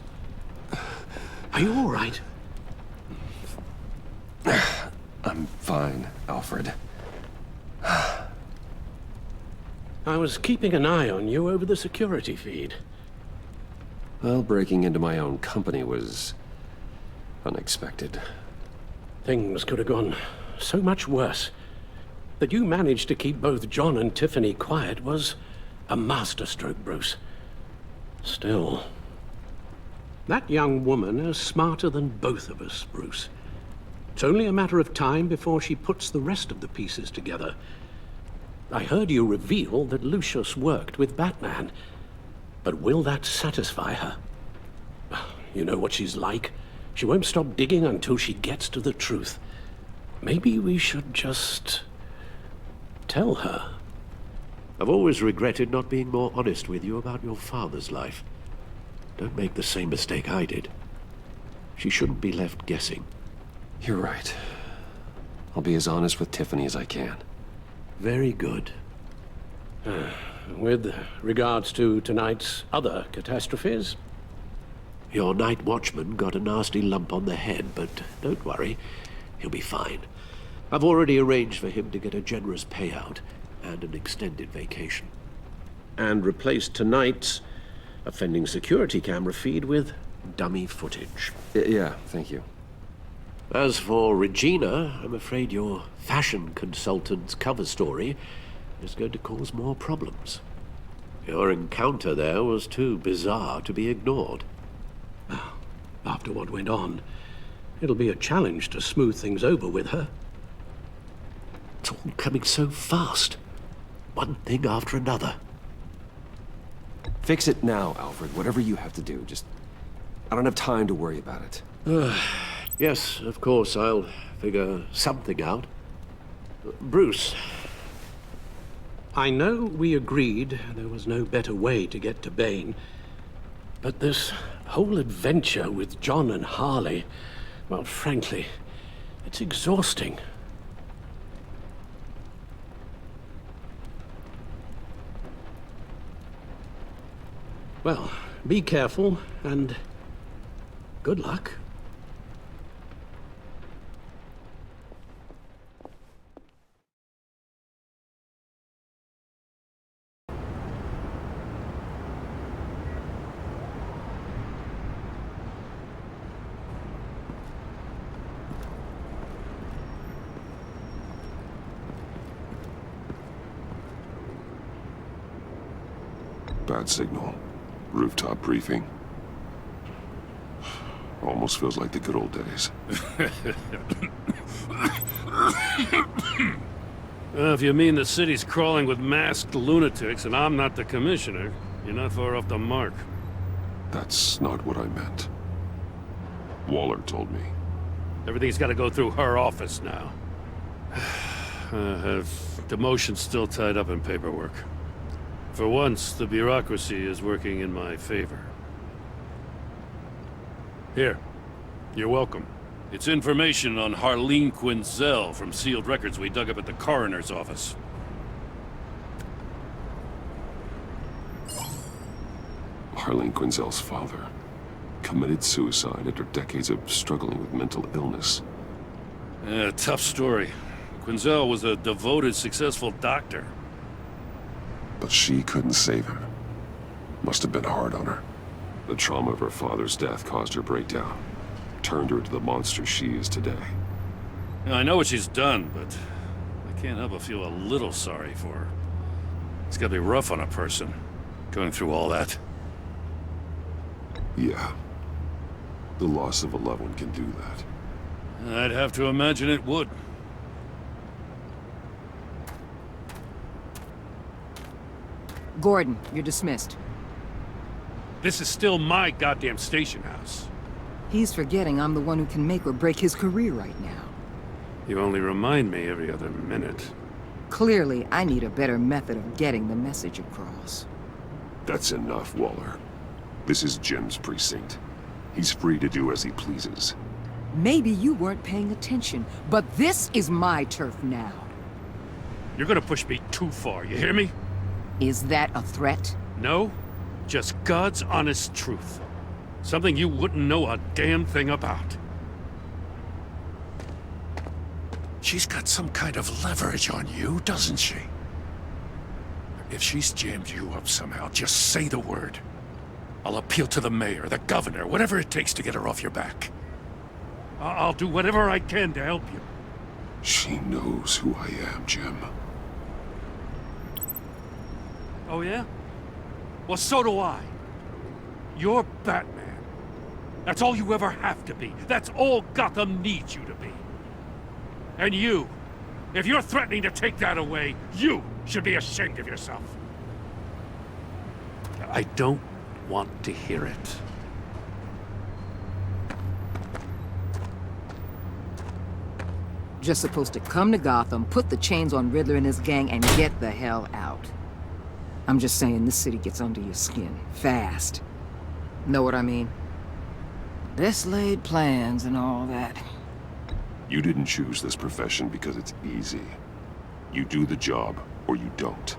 Are you all right? I'm fine, Alfred. I was keeping an eye on you over the security feed. Well, breaking into my own company was unexpected. Things could have gone so much worse. That you managed to keep both John and Tiffany quiet was a masterstroke, Bruce. Still, that young woman is smarter than both of us, Bruce. It's only a matter of time before she puts the rest of the pieces together. I heard you reveal that Lucius worked with Batman. But will that satisfy her? You know what she's like. She won't stop digging until she gets to the truth. Maybe we should just tell her. I've always regretted not being more honest with you about your father's life. Don't make the same mistake I did. She shouldn't be left guessing. You're right. I'll be as honest with Tiffany as I can. Very good. With regards to tonight's other catastrophes? Your night watchman got a nasty lump on the head, but don't worry. He'll be fine. I've already arranged for him to get a generous payout and an extended vacation. And replaced tonight's offending security camera feed with dummy footage. Yeah, thank you. As for Regina, I'm afraid your fashion consultant's cover story is going to cause more problems. Your encounter there was too bizarre to be ignored. After what went on, It'll be a challenge to smooth things over with her. It's all coming so fast. One thing after another. Fix it now, Alfred. Whatever you have to do. Just... I don't have time to worry about it. Yes, of course, I'll figure something out. Bruce. I know we agreed there was no better way to get to Bane, but this whole adventure with John and Harley, well, frankly, it's exhausting. Well, be careful, and good luck. Bad signal. Rooftop briefing. Almost feels like the good old days. If you mean the city's crawling with masked lunatics and I'm not the commissioner, you're not far off the mark. That's not what I meant. Waller told me. Everything's got to go through her office now. Have demotion still tied up in paperwork. For once, the bureaucracy is working in my favor. Here. You're welcome. It's information on Harleen Quinzel from sealed records we dug up at the coroner's office. Harleen Quinzel's father committed suicide after decades of struggling with mental illness. Yeah, tough story. Quinzel was a devoted, successful doctor. But she couldn't save him. Must have been hard on her. The trauma of her father's death caused her breakdown. Turned her into the monster she is today. Now, I know what she's done, but I can't help but feel a little sorry for her. It's gotta be rough on a person, going through all that. Yeah. The loss of a loved one can do that. I'd have to imagine it would. Gordon, you're dismissed. This is still my goddamn station house. He's forgetting I'm the one who can make or break his career right now. You only remind me every other minute. Clearly, I need a better method of getting the message across. That's enough, Waller. This is Jim's precinct. He's free to do as he pleases. Maybe you weren't paying attention, but this is my turf now. You're gonna push me too far, you hear me? Is that a threat? No, just God's honest truth. Something you wouldn't know a damn thing about. She's got some kind of leverage on you, doesn't she? If she's jammed you up somehow, just say the word. I'll appeal to the mayor, the governor, whatever it takes to get her off your back. I'll do whatever I can to help you. She knows who I am, Jim. Oh, yeah? Well, so do I. You're Batman. That's all you ever have to be. That's all Gotham needs you to be. And you, if you're threatening to take that away, you should be ashamed of yourself. I don't want to hear it. Just supposed to come to Gotham, put the chains on Riddler and his gang, and get the hell out. I'm just saying, this city gets under your skin. Fast. Know what I mean? Best laid plans and all that. You didn't choose this profession because it's easy. You do the job, or you don't.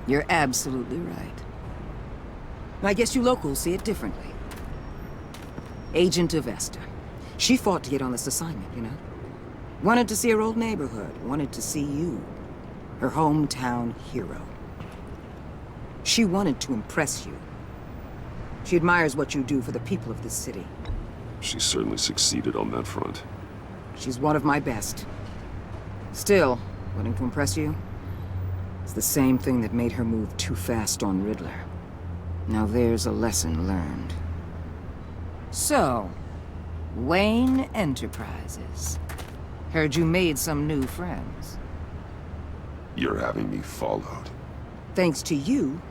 You're absolutely right. I guess you locals see it differently. Agent Avesta. She fought to get on this assignment, you know? Wanted to see her old neighborhood. Wanted to see you. Her hometown hero. She wanted to impress you. She admires what you do for the people of this city. She certainly succeeded on that front. She's one of my best. Still, wanting to impress you? It's the same thing that made her move too fast on Riddler. Now there's a lesson learned. So, Wayne Enterprises. Heard you made some new friends. You're having me followed. Thanks to you,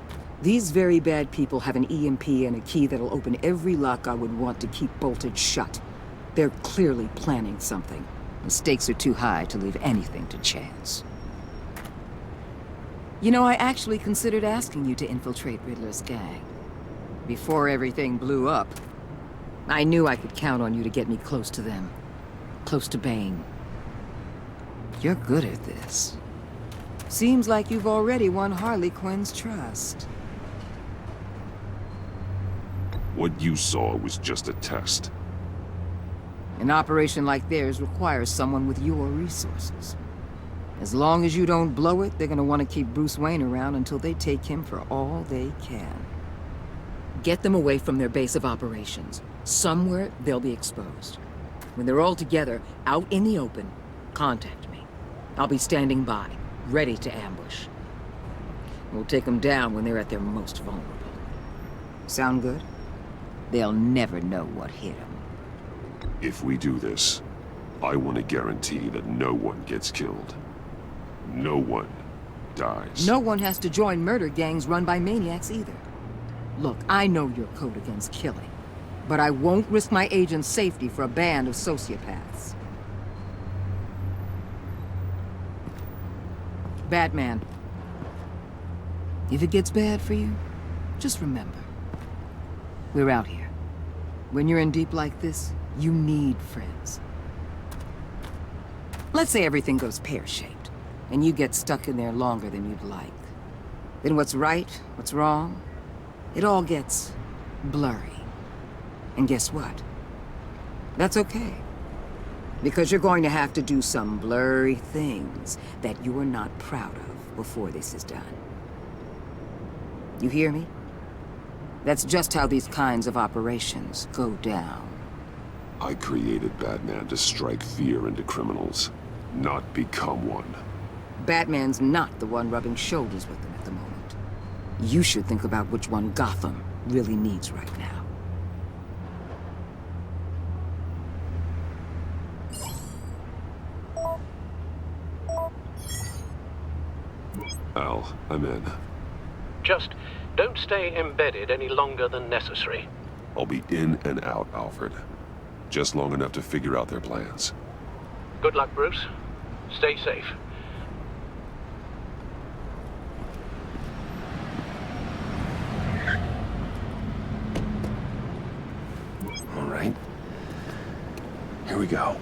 these very bad people have an EMP and a key that'll open every lock I would want to keep bolted shut. They're clearly planning something. The stakes are too high to leave anything to chance. You know, I actually considered asking you to infiltrate Riddler's gang. Before everything blew up, I knew I could count on you to get me close to them. Close to Bane. You're good at this. Seems like you've already won Harley Quinn's trust. What you saw was just a test. An operation like theirs requires someone with your resources. As long as you don't blow it, they're gonna want to keep Bruce Wayne around until they take him for all they can. Get them away from their base of operations. Somewhere they'll be exposed. When they're all together, out in the open, contact me. I'll be standing by, ready to ambush. We'll take them down when they're at their most vulnerable. Sound good? They'll never know what hit them. If we do this, I want to guarantee that no one gets killed. No one dies. No one has to join murder gangs run by maniacs either. Look, I know your code against killing, but I won't risk my agent's safety for a band of sociopaths. Batman, if it gets bad for you, just remember, we're out here. When you're in deep like this, you need friends. Let's say everything goes pear-shaped, and you get stuck in there longer than you'd like. Then what's right, what's wrong, it all gets blurry. And guess what? That's okay. Because you're going to have to do some blurry things that you're not proud of before this is done. You hear me? That's just how these kinds of operations go down. I created Batman to strike fear into criminals, not become one. Batman's not the one rubbing shoulders with them at the moment. You should think about which one Gotham really needs right now. Al, I'm in. Just don't stay embedded any longer than necessary. I'll be in and out, Alfred. Just long enough to figure out their plans. Good luck, Bruce. Stay safe. All right. Here we go.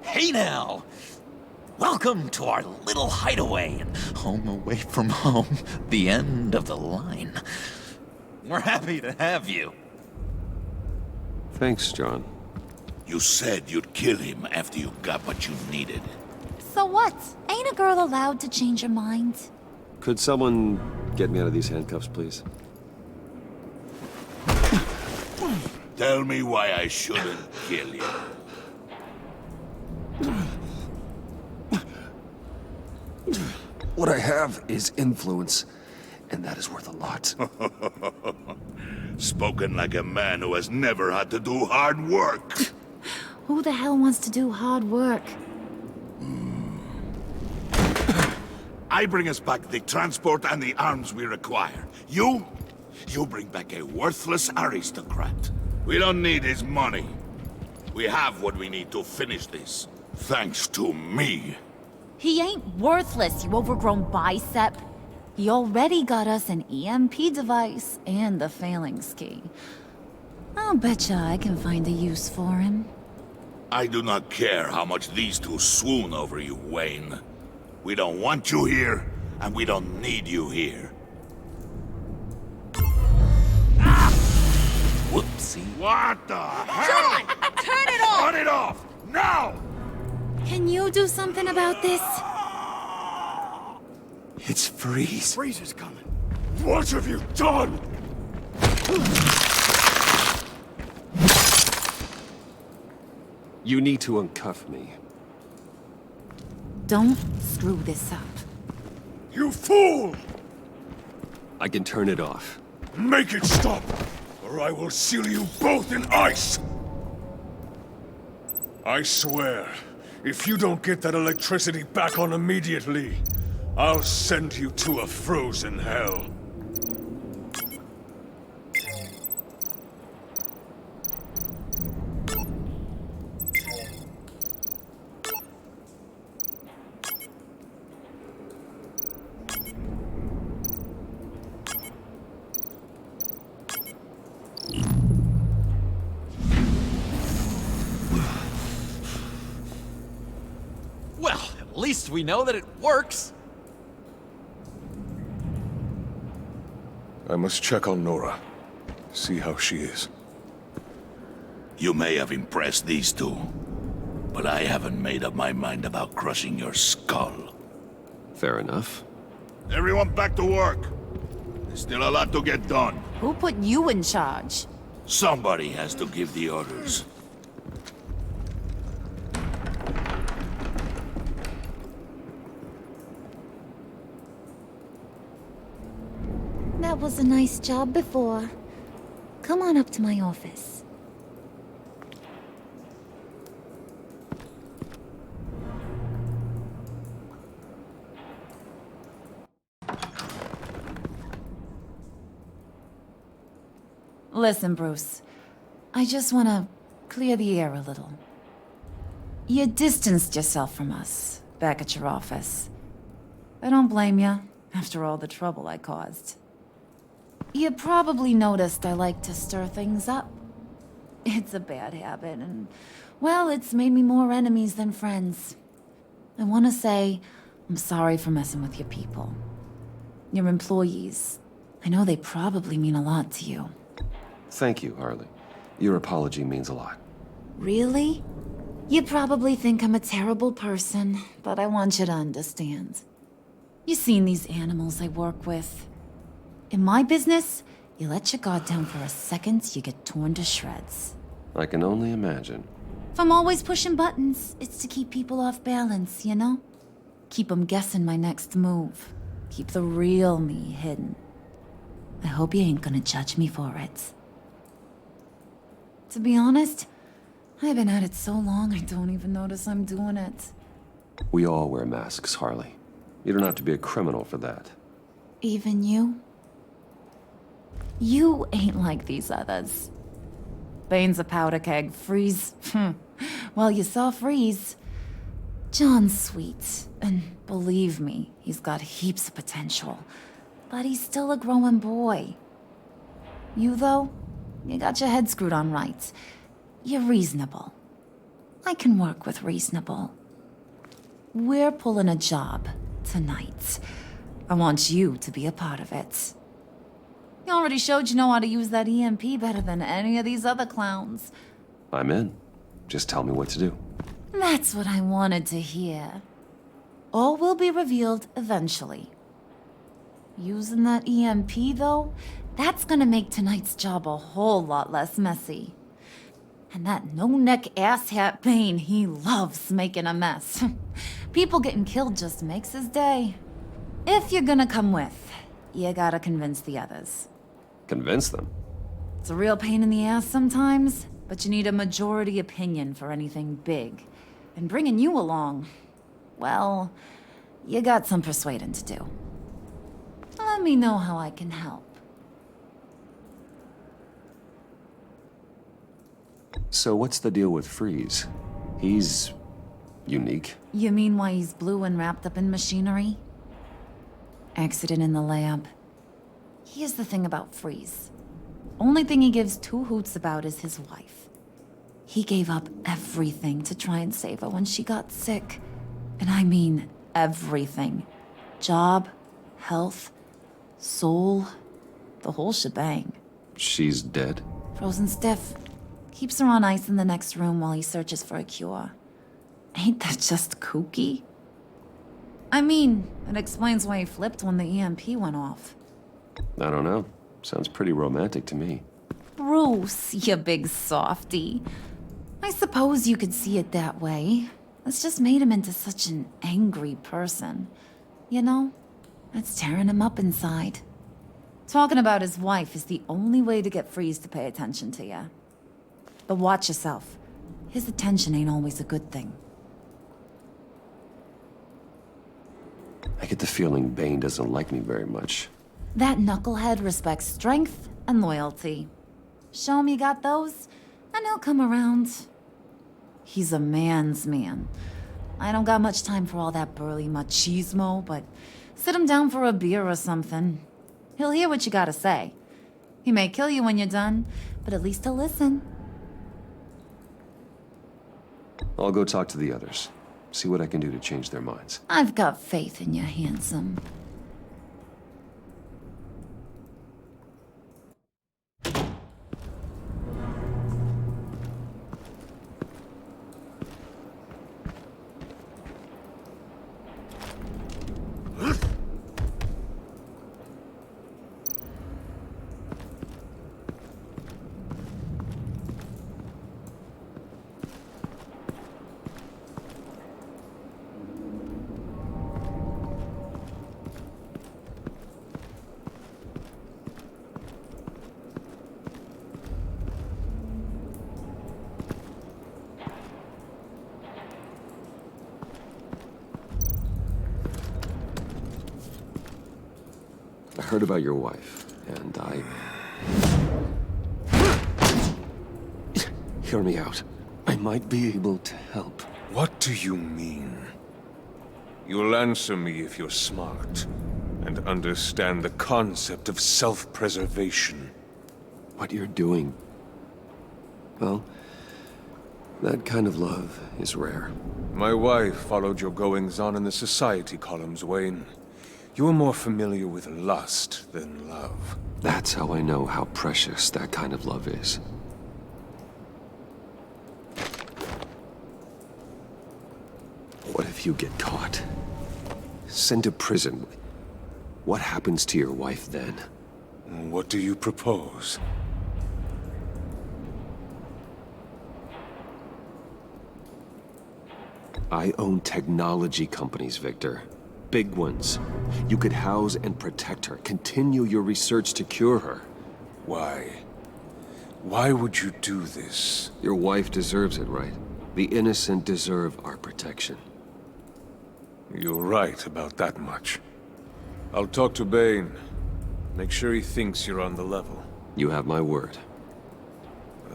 Hey now! Welcome to our little hideaway and home away from home, the end of the line. We're happy to have you. Thanks, John. You said you'd kill him after you got what you needed. So what? Ain't a girl allowed to change her mind? Could someone get me out of these handcuffs, please? Tell me why I shouldn't kill you. What I have is influence, and that is worth a lot. Spoken like a man who has never had to do hard work. Who the hell wants to do hard work? I bring us back the transport and the arms we require. You bring back a worthless aristocrat. We don't need his money. We have what we need to finish this. Thanks to me. He ain't worthless, you overgrown bicep. He already got us an EMP device and the phalanx key. I'll betcha I can find a use for him. I do not care how much these two swoon over you, Wayne. We don't want you here, and we don't need you here. Ah! Whoopsie. What the hell? John! Turn it off! Turn it off! Now! Can you do something about this? It's Freeze. Freeze is coming. What have you done? You need to uncuff me. Don't screw this up. You fool! I can turn it off. Make it stop, or I will seal you both in ice! I swear, if you don't get that electricity back on immediately, I'll send you to a frozen hell. Well, at least we know that it works. I must check on Nora. See how she is. You may have impressed these two, but I haven't made up my mind about crushing your skull. Fair enough. Everyone back to work. There's still a lot to get done. Who put you in charge? Somebody has to give the orders. That was a nice job before. Come on up to my office. Listen, Bruce. I just want to clear the air a little. You distanced yourself from us back at your office. I don't blame you, after all the trouble I caused. You probably noticed I like to stir things up. It's a bad habit, and, well, it's made me more enemies than friends. I want to say I'm sorry for messing with your people. Your employees. I know they probably mean a lot to you. Thank you, Harley. Your apology means a lot. Really? You probably think I'm a terrible person, but I want you to understand. You've seen these animals I work with. In my business, you let your guard down for a second, you get torn to shreds. I can only imagine. If I'm always pushing buttons, it's to keep people off balance, you know? Keep them guessing my next move. Keep the real me hidden. I hope you ain't gonna judge me for it. To be honest, I've been at it so long I don't even notice I'm doing it. We all wear masks, Harley. You don't have to be a criminal for that. Even you? You ain't like these others. Bane's a powder keg. Freeze. Well, you saw Freeze. John's sweet, and believe me, he's got heaps of potential. But he's still a growing boy. You, though, you got your head screwed on right. You're reasonable. I can work with reasonable. We're pulling a job tonight. I want you to be a part of it. You already showed you know how to use that EMP better than any of these other clowns. I'm in. Just tell me what to do. That's what I wanted to hear. All will be revealed eventually. Using that EMP, though, that's gonna make tonight's job a whole lot less messy. And that no-neck asshat Bane, he loves making a mess. People getting killed just makes his day. If you're gonna come with, you gotta convince the others. Convince them? It's a real pain in the ass sometimes, but you need a majority opinion for anything big. And bringing you along, well, you got some persuading to do. Let me know how I can help. So what's the deal with Freeze? He's unique. You mean why he's blue and wrapped up in machinery? Accident in the lab. Here's the thing about Freeze. Only thing he gives two hoots about is his wife. He gave up everything to try and save her when she got sick. And I mean everything. Job, health, soul, the whole shebang. She's dead? Frozen stiff. Keeps her on ice in the next room while he searches for a cure. Ain't that just kooky? I mean, it explains why he flipped when the EMP went off. I don't know. Sounds pretty romantic to me. Bruce, you big softy. I suppose you could see it that way. It's just made him into such an angry person. You know? It's tearing him up inside. Talking about his wife is the only way to get Freeze to pay attention to you. But watch yourself. His attention ain't always a good thing. I get the feeling Bane doesn't like me very much. That knucklehead respects strength and loyalty. Show him you got those, and he'll come around. He's a man's man. I don't got much time for all that burly machismo, but sit him down for a beer or something. He'll hear what you gotta say. He may kill you when you're done, but at least he'll listen. I'll go talk to the others. See what I can do to change their minds. I've got faith in you, handsome. I heard about your wife, and Hear me out. I might be able to help. What do you mean? You'll answer me if you're smart, and understand the concept of self-preservation. What you're doing... well, that kind of love is rare. My wife followed your goings-on in the society columns, Wayne. You're more familiar with lust than love. That's how I know how precious that kind of love is. What if you get caught? Sent to prison? What happens to your wife then? What do you propose? I own technology companies, Victor. Big ones. You could house and protect her. Continue your research to cure her. Why? Why would you do this? Your wife deserves it, right? The innocent deserve our protection. You're right about that much. I'll talk to Bane. Make sure he thinks you're on the level. You have my word.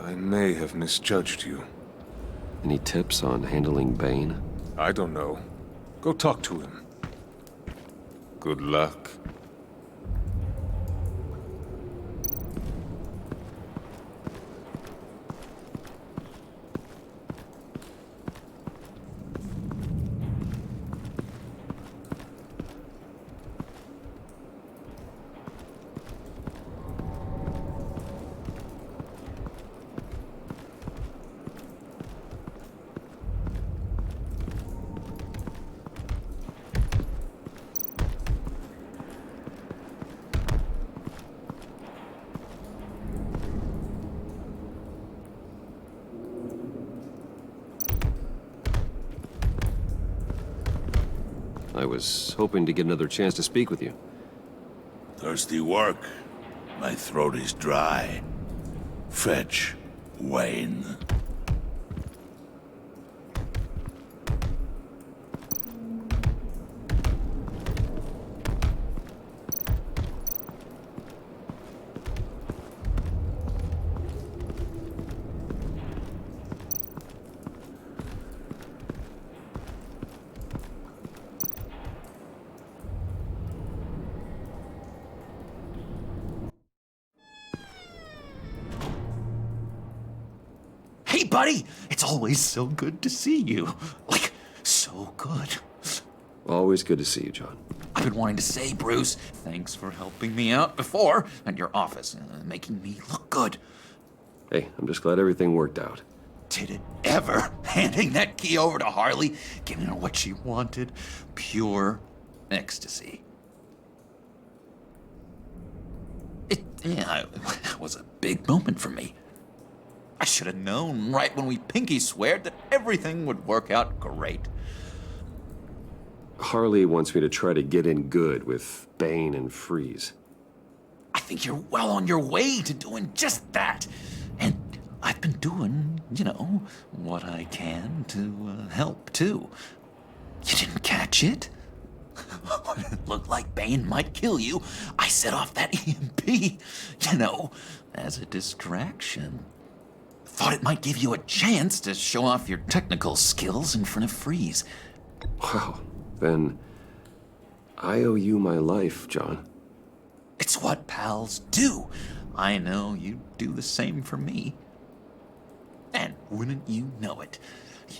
I may have misjudged you. Any tips on handling Bane? I don't know. Go talk to him. Good luck. I was hoping to get another chance to speak with you. Thirsty work. My throat is dry. Fetch, Wayne. Hey, buddy! It's always so good to see you. Like, so good. Always good to see you, John. I've been wanting to say, Bruce, thanks for helping me out before at your office, making me look good. Hey, I'm just glad everything worked out. Did it ever? Handing that key over to Harley, giving her what she wanted. Pure ecstasy. It was a big moment for me. I should have known right when we pinky sweared that everything would work out great. Harley wants me to try to get in good with Bane and Freeze. I think you're well on your way to doing just that. And I've been doing, what I can to help, too. You didn't catch it? It looked like Bane might kill you. I set off that EMP, as a distraction. Thought it might give you a chance to show off your technical skills in front of Freeze. Wow, then I owe you my life, John. It's what pals do. I know you'd do the same for me. And wouldn't you know it,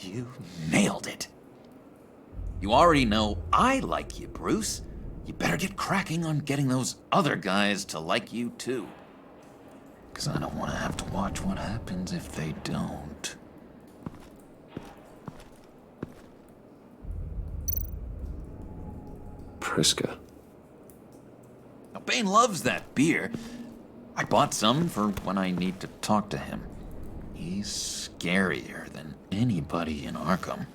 you nailed it. You already know I like you, Bruce. You better get cracking on getting those other guys to like you, too. 'Cause I don't want to have to watch what happens if they don't. Priska. Now, Bane loves that beer. I bought some for when I need to talk to him. He's scarier than anybody in Arkham.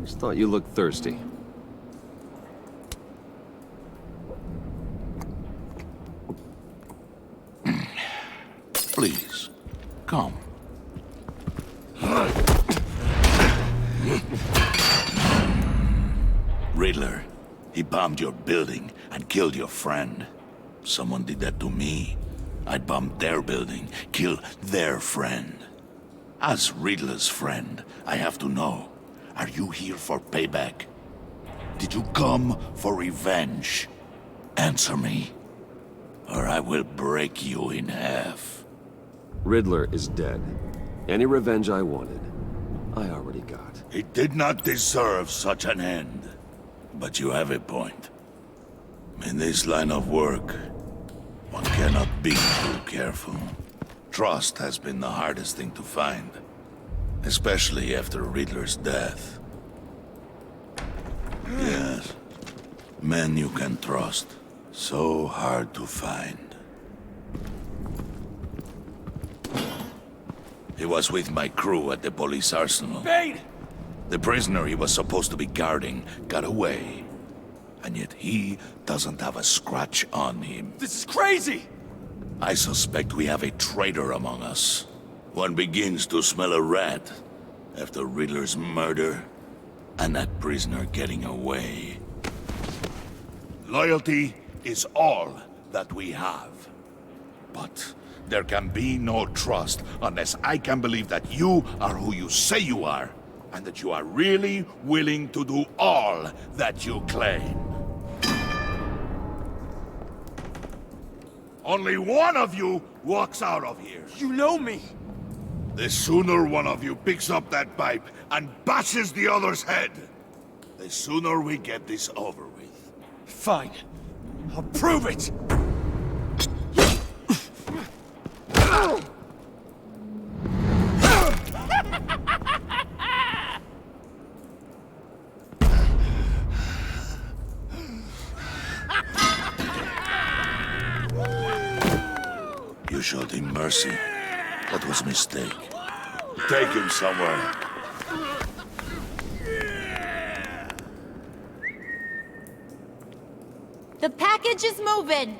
Just thought you looked thirsty. Please, come. Riddler, he bombed your building and killed your friend. Someone did that to me. I'd bomb their building, kill their friend. As Riddler's friend, I have to know, are you here for payback? Did you come for revenge? Answer me, or I will break you in half. Riddler is dead. Any revenge I wanted, I already got. He did not deserve such an end. But you have a point. In this line of work, one cannot be too careful. Trust has been the hardest thing to find, especially after Riddler's death. Yes, men you can trust. So hard to find. He was with my crew at the police arsenal. Bane! The prisoner he was supposed to be guarding got away. And yet he doesn't have a scratch on him. This is crazy! I suspect we have a traitor among us. One begins to smell a rat after Riddler's murder and that prisoner getting away. Loyalty is all that we have. But there can be no trust unless I can believe that you are who you say you are, and that you are really willing to do all that you claim. Only one of you walks out of here. You know me! The sooner one of you picks up that pipe and bashes the other's head, the sooner we get this over with. Fine. I'll prove it! You showed him mercy. That was a mistake. Take him somewhere. The package is moving.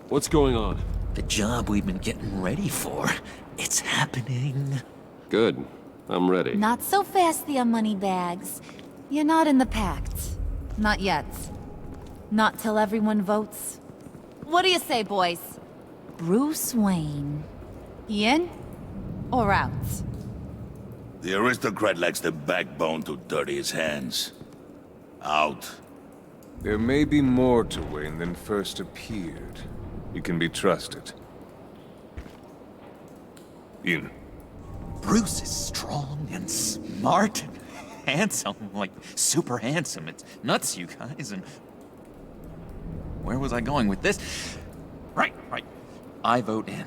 What's going on? The job we've been getting ready for. It's happening. Good. I'm ready. Not so fast, the Moneybags. You're not in the pact. Not yet. Not till everyone votes. What do you say, boys? Bruce Wayne. In or out? The aristocrat lacks the backbone to dirty his hands. Out. There may be more to Wayne than first appeared. You can be trusted. In. Bruce is strong and smart and handsome, like super handsome. It's nuts, you guys, and... Where was I going with this? Right. I vote in.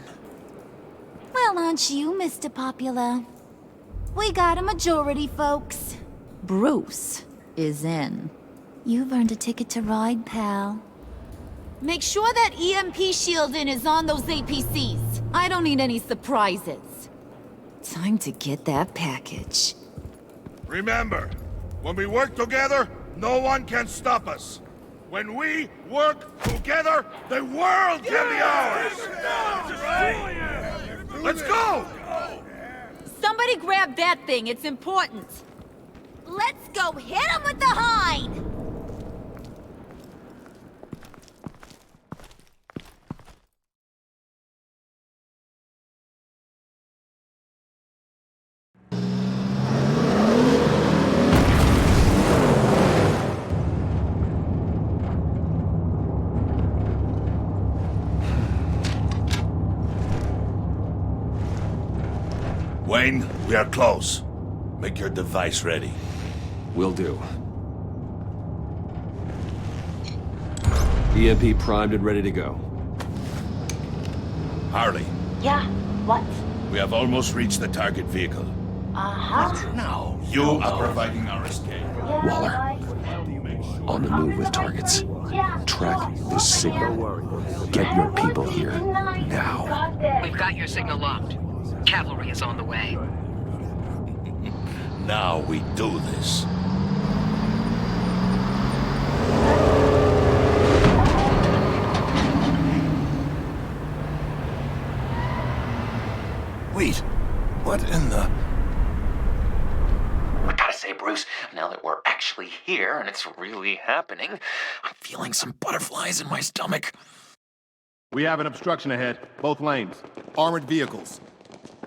Well, aren't you, Mr. Popular? We got a majority, folks. Bruce is in. You've earned a ticket to ride, pal. Make sure that EMP shielding is on those APCs. I don't need any surprises. Time to get that package. Remember, when we work together, no one can stop us. When we work together, the world can be ours! Let's go! Somebody grab that thing, it's important. Let's go hit him with the hind! Wayne, we are close. Make your device ready. Will do. EMP primed and ready to go. Harley. Yeah, what? We have almost reached the target vehicle. Uh-huh. Now, you are providing our escape. Waller, on the move with targets. Track this signal. Get your people here, now. We've got your signal locked. Cavalry is on the way. Now we do this. Wait, what in the... I gotta say, Bruce, now that we're actually here and it's really happening, I'm feeling some butterflies in my stomach. We have an obstruction ahead, both lanes. Armored vehicles.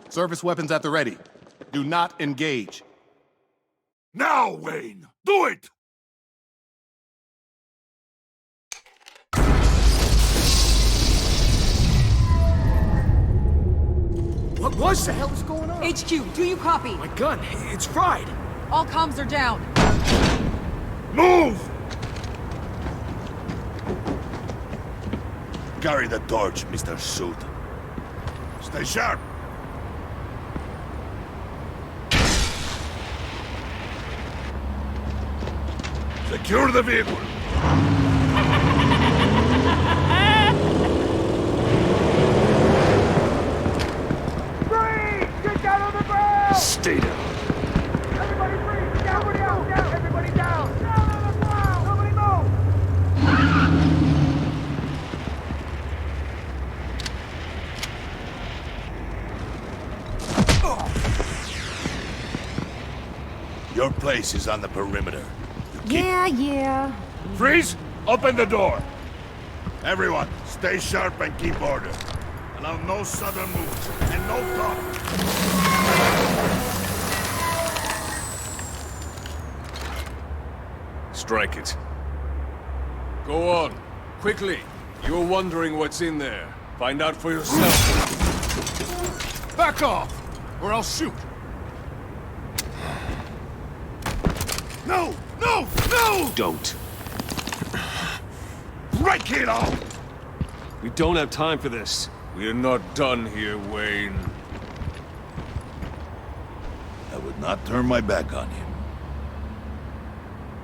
Service weapons at the ready. Do not engage. Now, Wayne! Do it! What the hell is going on? HQ, do you copy? My gun, it's fried. All comms are down. Move! Carry the torch, Mr. Suit. Stay sharp. Secure the vehicle. Get down on the ground! Stay down. Everybody breathe! Down, down, down! Everybody down! Down on the ground! Nobody move! Your place is on the perimeter. Yeah. Freeze! Open the door! Everyone, stay sharp and keep order. Allow no sudden moves, and no talk. Strike it. Go on. Quickly. You're wondering what's in there. Find out for yourself. Back off, or I'll shoot. No! No! No! Don't. Break it off! We don't have time for this. We're not done here, Wayne. I would not turn my back on him.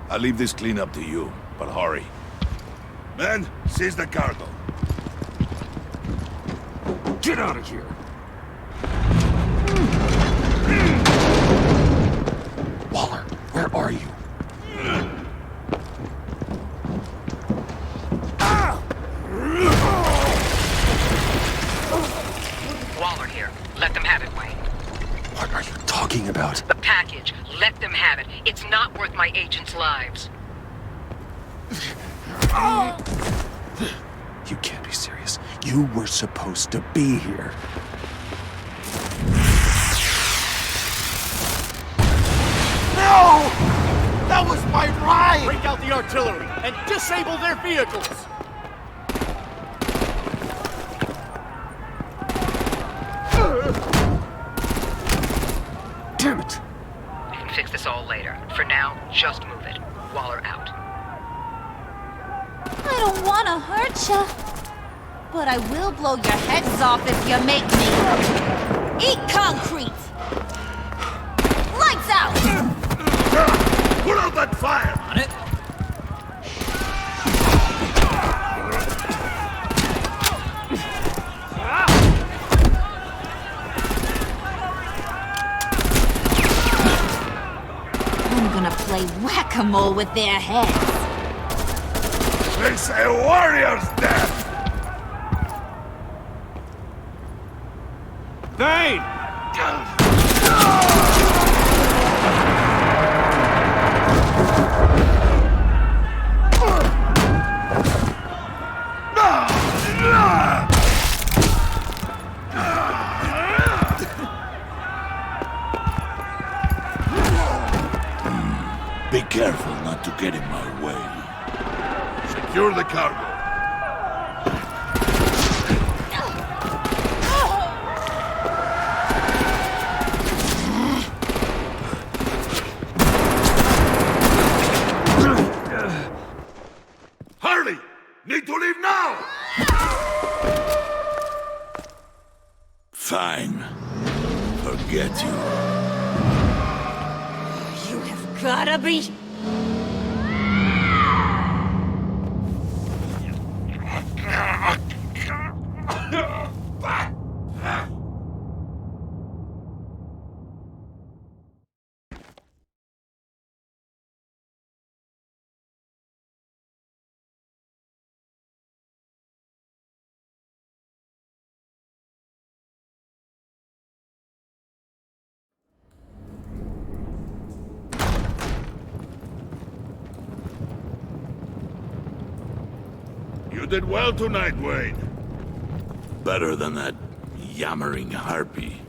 I'll leave this cleanup to you, but hurry. Men, seize the cargo. Get out of here! Waller, where are you? Waller here. Let them have it, Wayne. What are you talking about? The package. Let them have it. It's not worth my agents' lives. You can't be serious. You were supposed to be here. No! That was my ride! Break out the artillery and disable their vehicles! Damn it! We can fix this all later. For now, just move it. Waller out. I don't want to hurt ya, but I will blow your heads off if you make me. Eat concrete! Lights out! Put out that fire! On it. I'm gonna play whack-a-mole with their heads. It's a warrior's death! Thane! Be careful not to get in my way. Secure the cargo. Hurry! Need to leave now! Fine. Forget you. You have gotta be... You did well tonight, Wade. Better than that yammering harpy.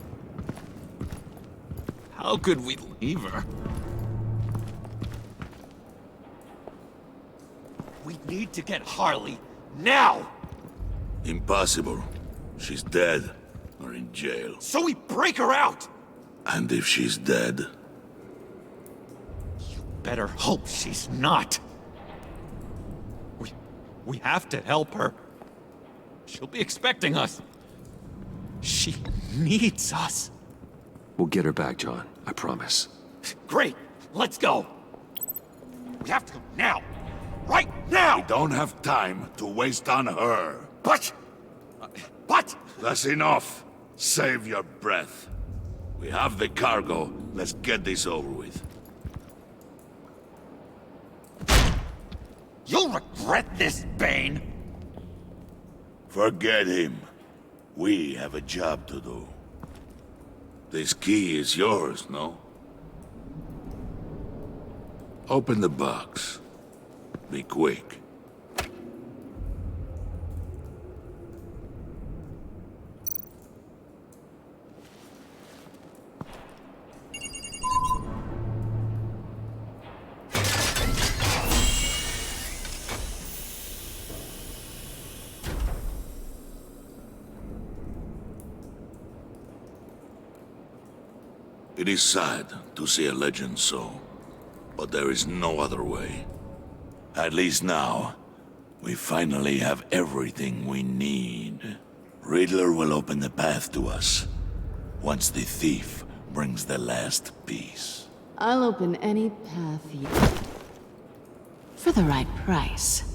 How could we leave her? We need to get Harley now! Impossible. She's dead or in jail. So we break her out! And if she's dead, Better hope she's not. We have to help her. She'll be expecting us. She needs us. We'll get her back, John. I promise. Great. Let's go. We have to go now. Right now! we don't have time to waste on her. But... That's enough. Save your breath. We have the cargo. Let's get this over with. You'll regret this, Bane! Forget him. We have a job to do. This key is yours, no? Open the box. Be quick. It is sad to see a legend so, but there is no other way. At least now, we finally have everything we need. Riddler will open the path to us, once the thief brings the last piece. I'll open any path you... for the right price.